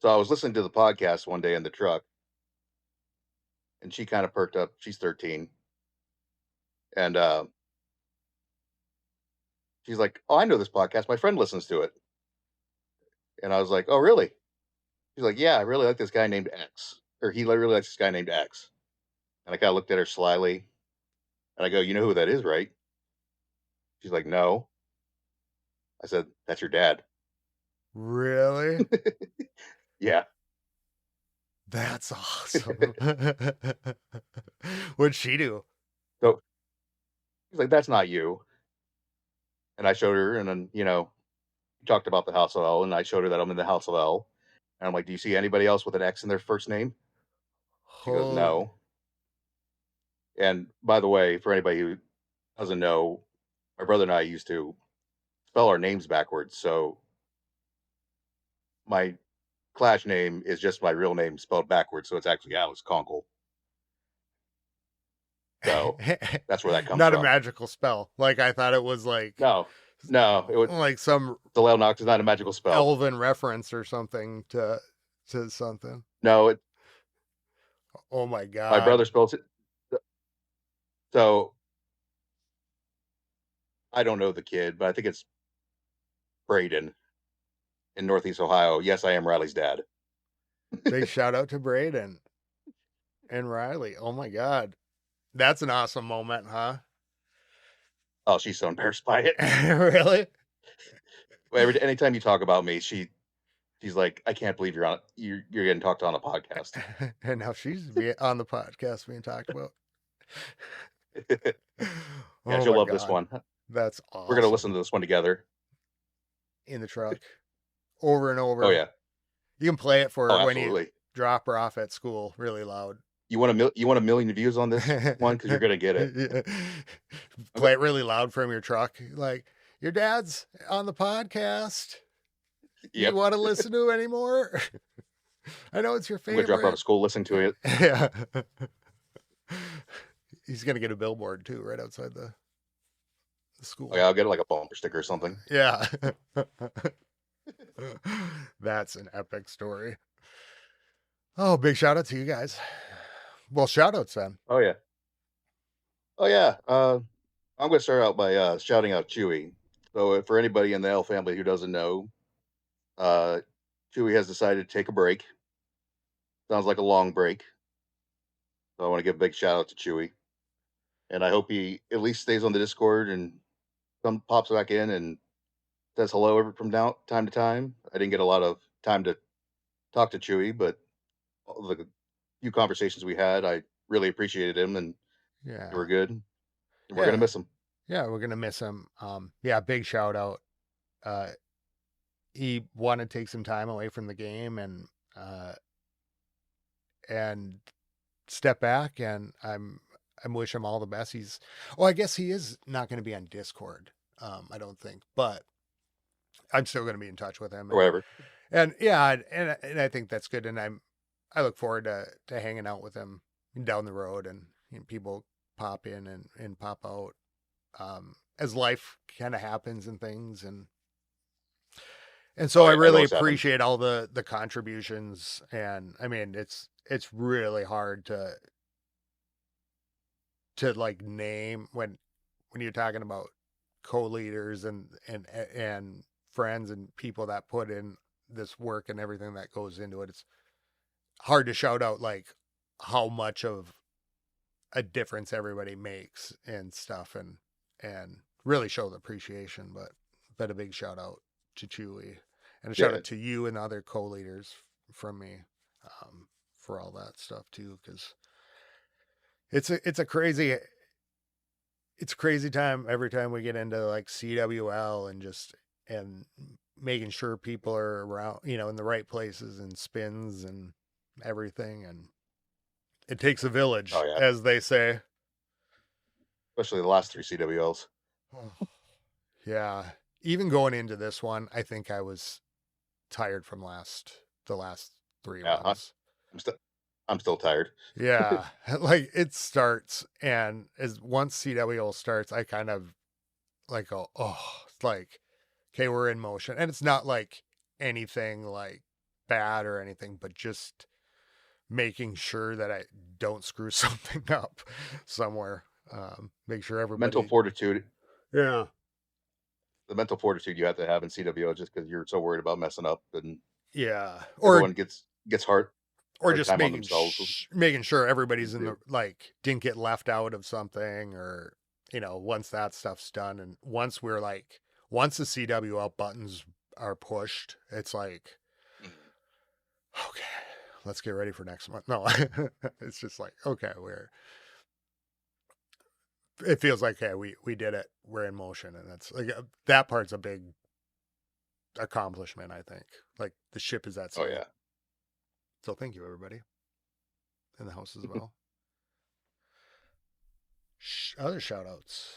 So I was listening to the podcast one day in the truck, and she kind of perked up. She's 13, and she's like, "Oh, I know this podcast. My friend listens to it." And I was like, "Oh, really?" She's like, "Yeah, I really like this guy named X, or he really likes this guy named X." And I kind of looked at her slyly, and I go, "You know who that is, right?" She's like, "No." I said, "That's your dad." Really? Yeah. That's awesome. What'd she do? So he's like, "That's not you." And I showed her, and then we talked about the House of L, and I showed her that I'm in the House of L. And I'm like, "Do you see anybody else with an X in their first name?" She goes, Holy. "No." And by the way, for anybody who doesn't know, my brother and I used to spell our names backwards. So my Clash name is just my real name spelled backwards. So it's actually Alex Conkle. So that's where that comes Not a from. magical spell. Like I thought it was No, no, it was like some xelaelknoc is not a magical spell. elven reference or something to something. No, Oh my my god. brother spells it. So I don't know the kid, but I think it's Braden in Northeast Ohio. Yes, I am Riley's dad. Big shout out to Braden and Riley. Oh my god. That's an awesome moment, huh? Oh, she's so embarrassed by it. Really? Anytime you talk about me, she's like, "I can't believe you're getting talked on a podcast." And now she's on the podcast being talked about. Yeah, Oh she'll my love this god. one. That's We're gonna listen awesome. to this one together. In the truck. Over and Oh over. yeah. You can play it Oh, for when you absolutely. drop her off at school really loud. You want a million views on this one because you're gonna get it. Yeah. I'm go- Play it really loud from your truck. Like, your dad's on the podcast. You yep. want to listen to anymore? I know it's your I'm gonna drop her out favorite. of school, listen to it. Yeah. He's going to get a billboard too, right outside the Oh yeah, school. I'll get like a bumper sticker or something. Yeah. That's an epic story. Oh, big shout out to you guys. Well, shout outs then. Oh yeah. Oh yeah. I'm gonna start out by shouting out Chewy. So for anybody in the L family who doesn't know, uh, Chewy has decided to take a break. Sounds like a long break. So I want to give a big shout out to Chewy, and I hope he at least stays on the Discord and some pops back in and says hello from now time to time. I didn't get a lot of time to talk to Chewy, but the few conversations we had, I really appreciated him, and they Yeah. were good. And we're gonna Yeah. miss him. Yeah, we're gonna miss him. Yeah, big shout out. Uh, he wanted to take some time away from the game uh, and step back, and I wish him all the best. I guess he is not going to be on Discord. I don't think, but I'm still going to be in touch with him, Or whatever. and yeah, and I think that's good, and I look forward to hanging out with him down the road, and people pop in and pop out as life kind of happens and things, and so Oh I yeah, it really always happens. appreciate all the contributions, and I mean it's really hard to like name when you're talking about co-leaders and friends and people that put in this work and everything that goes into it. It's hard to shout out like how much of a difference everybody makes and stuff, and really show the appreciation. But a big shout out to Chewy, and a shout Yeah, out to you and the other co-leaders from me, for all that stuff too, because it's a crazy time every time we get into like CWL and just and making sure people are around, in the right places and spins and everything, and it takes a oh village, yeah, as they say. especially the last 3 CWLs. Yeah. Even going into this one, I think I was tired from the last three Yeah, runs. I'm still I'm still tired. Yeah. Like it starts, and as once CWL starts, I kind of like go, oh, it's like, okay, we're in motion. And it's not like anything like bad or anything, but just making sure that I don't screw something up somewhere. Make sure Mental everybody, fortitude, yeah, the mental fortitude you have to have in CWO just because you're so worried about messing up, and yeah, everyone gets or hard just time on themselves. making sure everybody's in the Do. like didn't get left out of something, or once that stuff's done, and once the CWL buttons are pushed, it's like, Mhm. okay, let's get ready for next month. No, it's just like, okay, it feels like, hey, we did it, we're in motion, and that's like, that part's a big accomplishment, I think. Like the ship is at Oh sea. yeah. So thank you, everybody in the house as well. Other shout outs.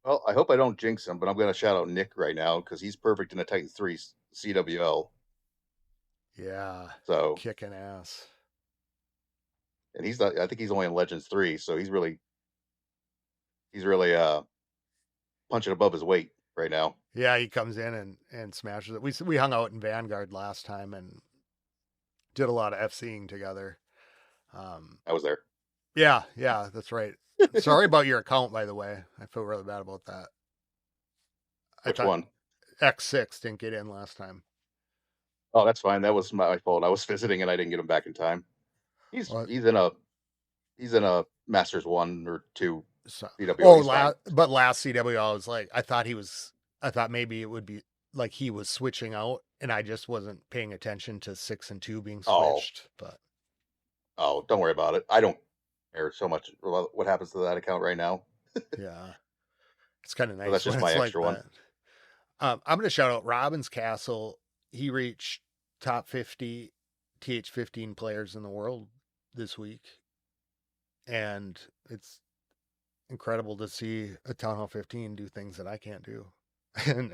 Well, I hope I don't jinx him, but I'm going to shout out Nick right now because he's perfect in a Titan 3 CWL. Yeah, So, kicking ass. and he's not, I think he's only in Legends 3, so he's really punching above his weight right now. Yeah, he comes in and smashes it. We hung out in Vanguard last time and did a lot of FCing together. Um, I was there. yeah, that's right. Sorry about your account, by the way. I feel really bad about that. I Which thought one? X6 didn't get in last time. Oh, that's fine. That was my fault. I was visiting and I didn't get him back in time. He's Well, he's in a he's in a Masters 1 or 2 so, CWL. He's fine. but last CW, I was like, I thought maybe it would be like he was switching out, and I just wasn't paying attention to 6 and 2 being Oh, switched. But oh, don't worry about it. I don't care so much about what happens to that account right now. yeah, it's kind of So that's nice when just my it's like extra one. that. I'm going to shout out Robbins Castle. He reached top 50 TH15 players in the world this week, and it's incredible to see a Town Hall 15 do things that I can't do. and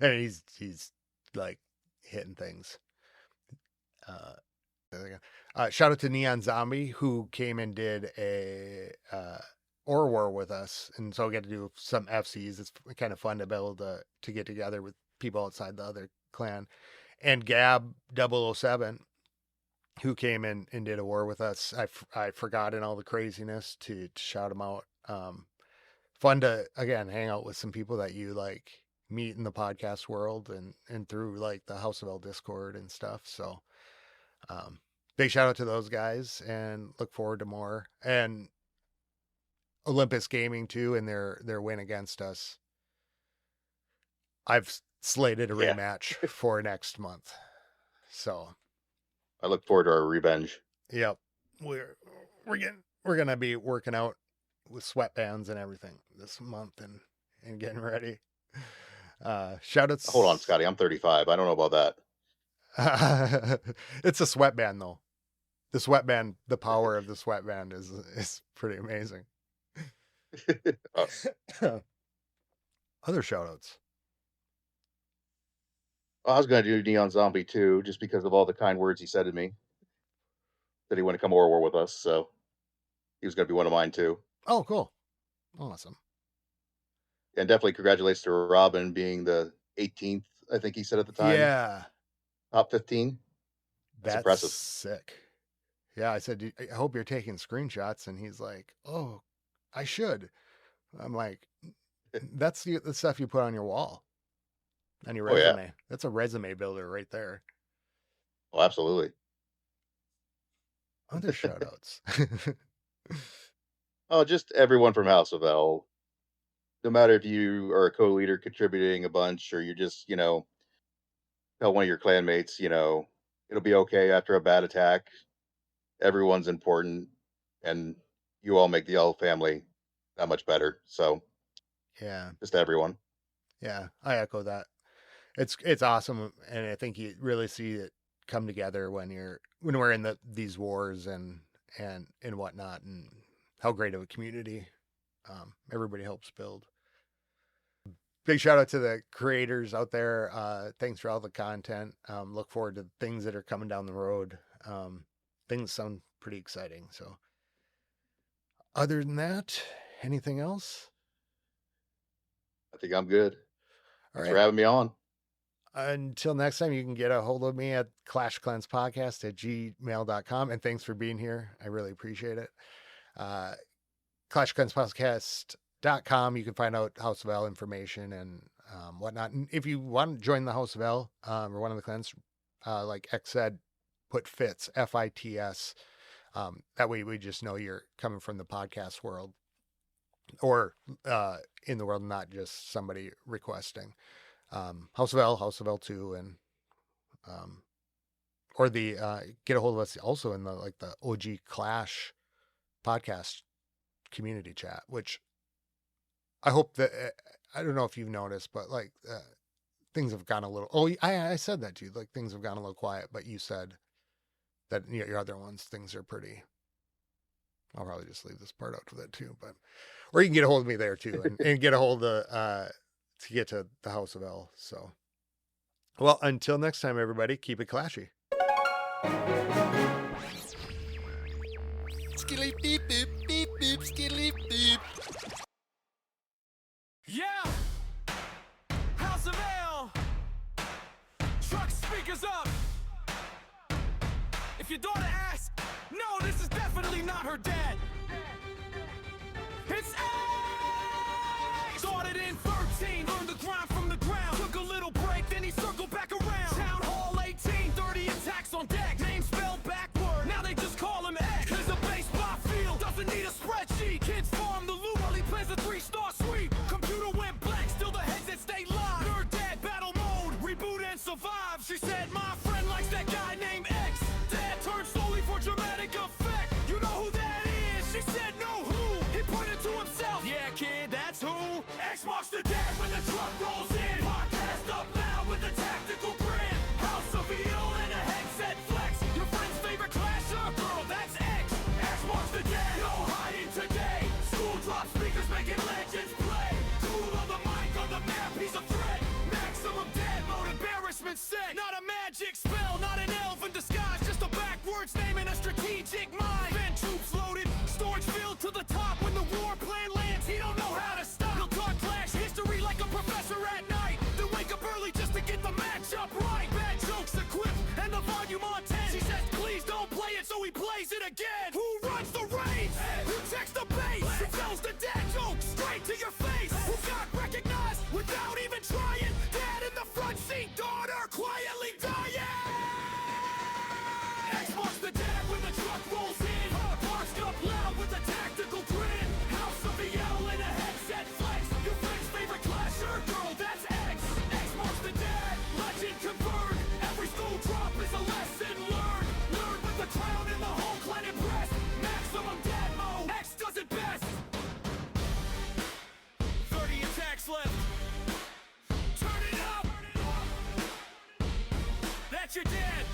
he's like hitting things. Uh, Shout out to Neon Zombie, who came and did a Or War with us, and so we get to do some FCs. It's kind of fun to be able to get together with people outside the other clan. And Gab 007, who came in and did a war with us. I forgot in all the craziness to shout him out. Fun to again hang out with some people that you like meet in the podcast world and through like the House of L Discord and stuff. So um, big shout out to those guys, and look forward to more. And Olympus Gaming too, and their win against us. I've slated a Yeah, rematch for next month. So I look forward to our revenge. yep, we're we're gonna be working out with sweatbands and everything this month and getting ready. Shout Hold on, outs. Scotty. I'm 35. I don't know about that. It's a sweatband though. The sweatband, the power of the sweatband is pretty amazing. Uh, Other shout outs. I was going to do Neon Zombie too, just because of all the kind words he said to me. That he wanted to come over with us, so he was going to be one of mine too. Oh, cool. Awesome. And definitely congratulations to Robin being the 18th, I think he said at the time, Yeah, top 15. That's that's impressive. sick. Yeah, I said, I hope you're taking screenshots. And he's like, oh, I should. I'm like, that's the stuff you put on your wall, on your Oh yeah, resume. That's a resume builder right there. oh absolutely. Other shout outs. Oh, just everyone from House of L. No matter if you are a co-leader contributing a bunch, or you're just, tell one of your clanmates, it'll be okay after a bad attack. Everyone's important, and you all make the L family that much better. So Yeah. just everyone. Yeah. I echo that. It's awesome. And I think you really see it come together when we're in these wars and whatnot, and how great of a community everybody helps build. Big shout out to the creators out there. Thanks for all the content. Look forward to things that are coming down the road. Things sound pretty exciting. So, other than that, anything else? I think I'm good. All Thanks for right. having me on. Until next time, you can get a hold of me at clashcleanspodcast@gmail.com. And thanks for being here. I really appreciate it. clashcleanspodcast.com. You can find out House of L information and whatnot. And if you want to join the House of L or one of the clans, like X said, put FITS, FITS. That way we just know you're coming from the podcast world or in the world, not just somebody requesting. House of L 2, and or the get a hold of us also in the OG Clash podcast community chat, which I hope that I don't know if you've noticed, but things have gone a little. Oh, I said that to you. Like things have gone a little quiet, but you said that your other ones things are pretty. I'll probably just leave this part out with it too, but or you can get a hold of me there too, and get a hold of to get to the House of L. So, well, until next time, everybody, keep it clashy. Skilly beep beep beep beep skilly beep. Yeah! House of L! Truck speakers up! If your daughter asks, no, this is definitely not her dad. It's A! Started in 13, learned the grind from the ground. Took a little break, then he circled back around. Town Hall 18, 30 attacks on deck. Name spelled backward, now they just call him X. There's a baseball field, doesn't need a spreadsheet. Kids farm the loot while he plans a 3-star sweep. Computer went black, still the heads that stay live. Nerd dad, battle mode, reboot and survive. She said, my friend likes that guy named X. Dad turned slowly for dramatic effect. You know who that is? She said, no, who? He pointed to himself. Yeah, kid, that's who. X marks the dad when the truck rolls in. Podcast up loud with a tactical grin. House of Eel and a headset flex. Your friend's favorite clasher? Girl, that's X. X marks the dad. No hiding today. School drop speakers making legends play. Tool on the mic on the map, he's a threat. Maximum dad mode, embarrassment set. Not a magic spell, not an elven disguise. Just a backwards name and a strategic mind. Fan troops loaded, storage filled to the top. When the war plan lands, he don't know how to stop. He'll talk Clash history like a professor at night. Then wake up early just to get the matchup right. Bad jokes equipped and the volume on 10. She says please don't play it, so he plays it again. Who runs the race? Who checks the base? Who tells the dad jokes straight to your face? Who got recognized without even trying? Dad in the front seat, daughter quietly dying. X marks the dad when the truck rolls in. Barked up loud with a tactical grin. House of the L in a headset flex. Your friend's favorite clasher? Girl, that's X. X marks the dad, legend convert. Every school drop is a lesson learned. Learn with the crown and the whole clan impressed. that you're dead.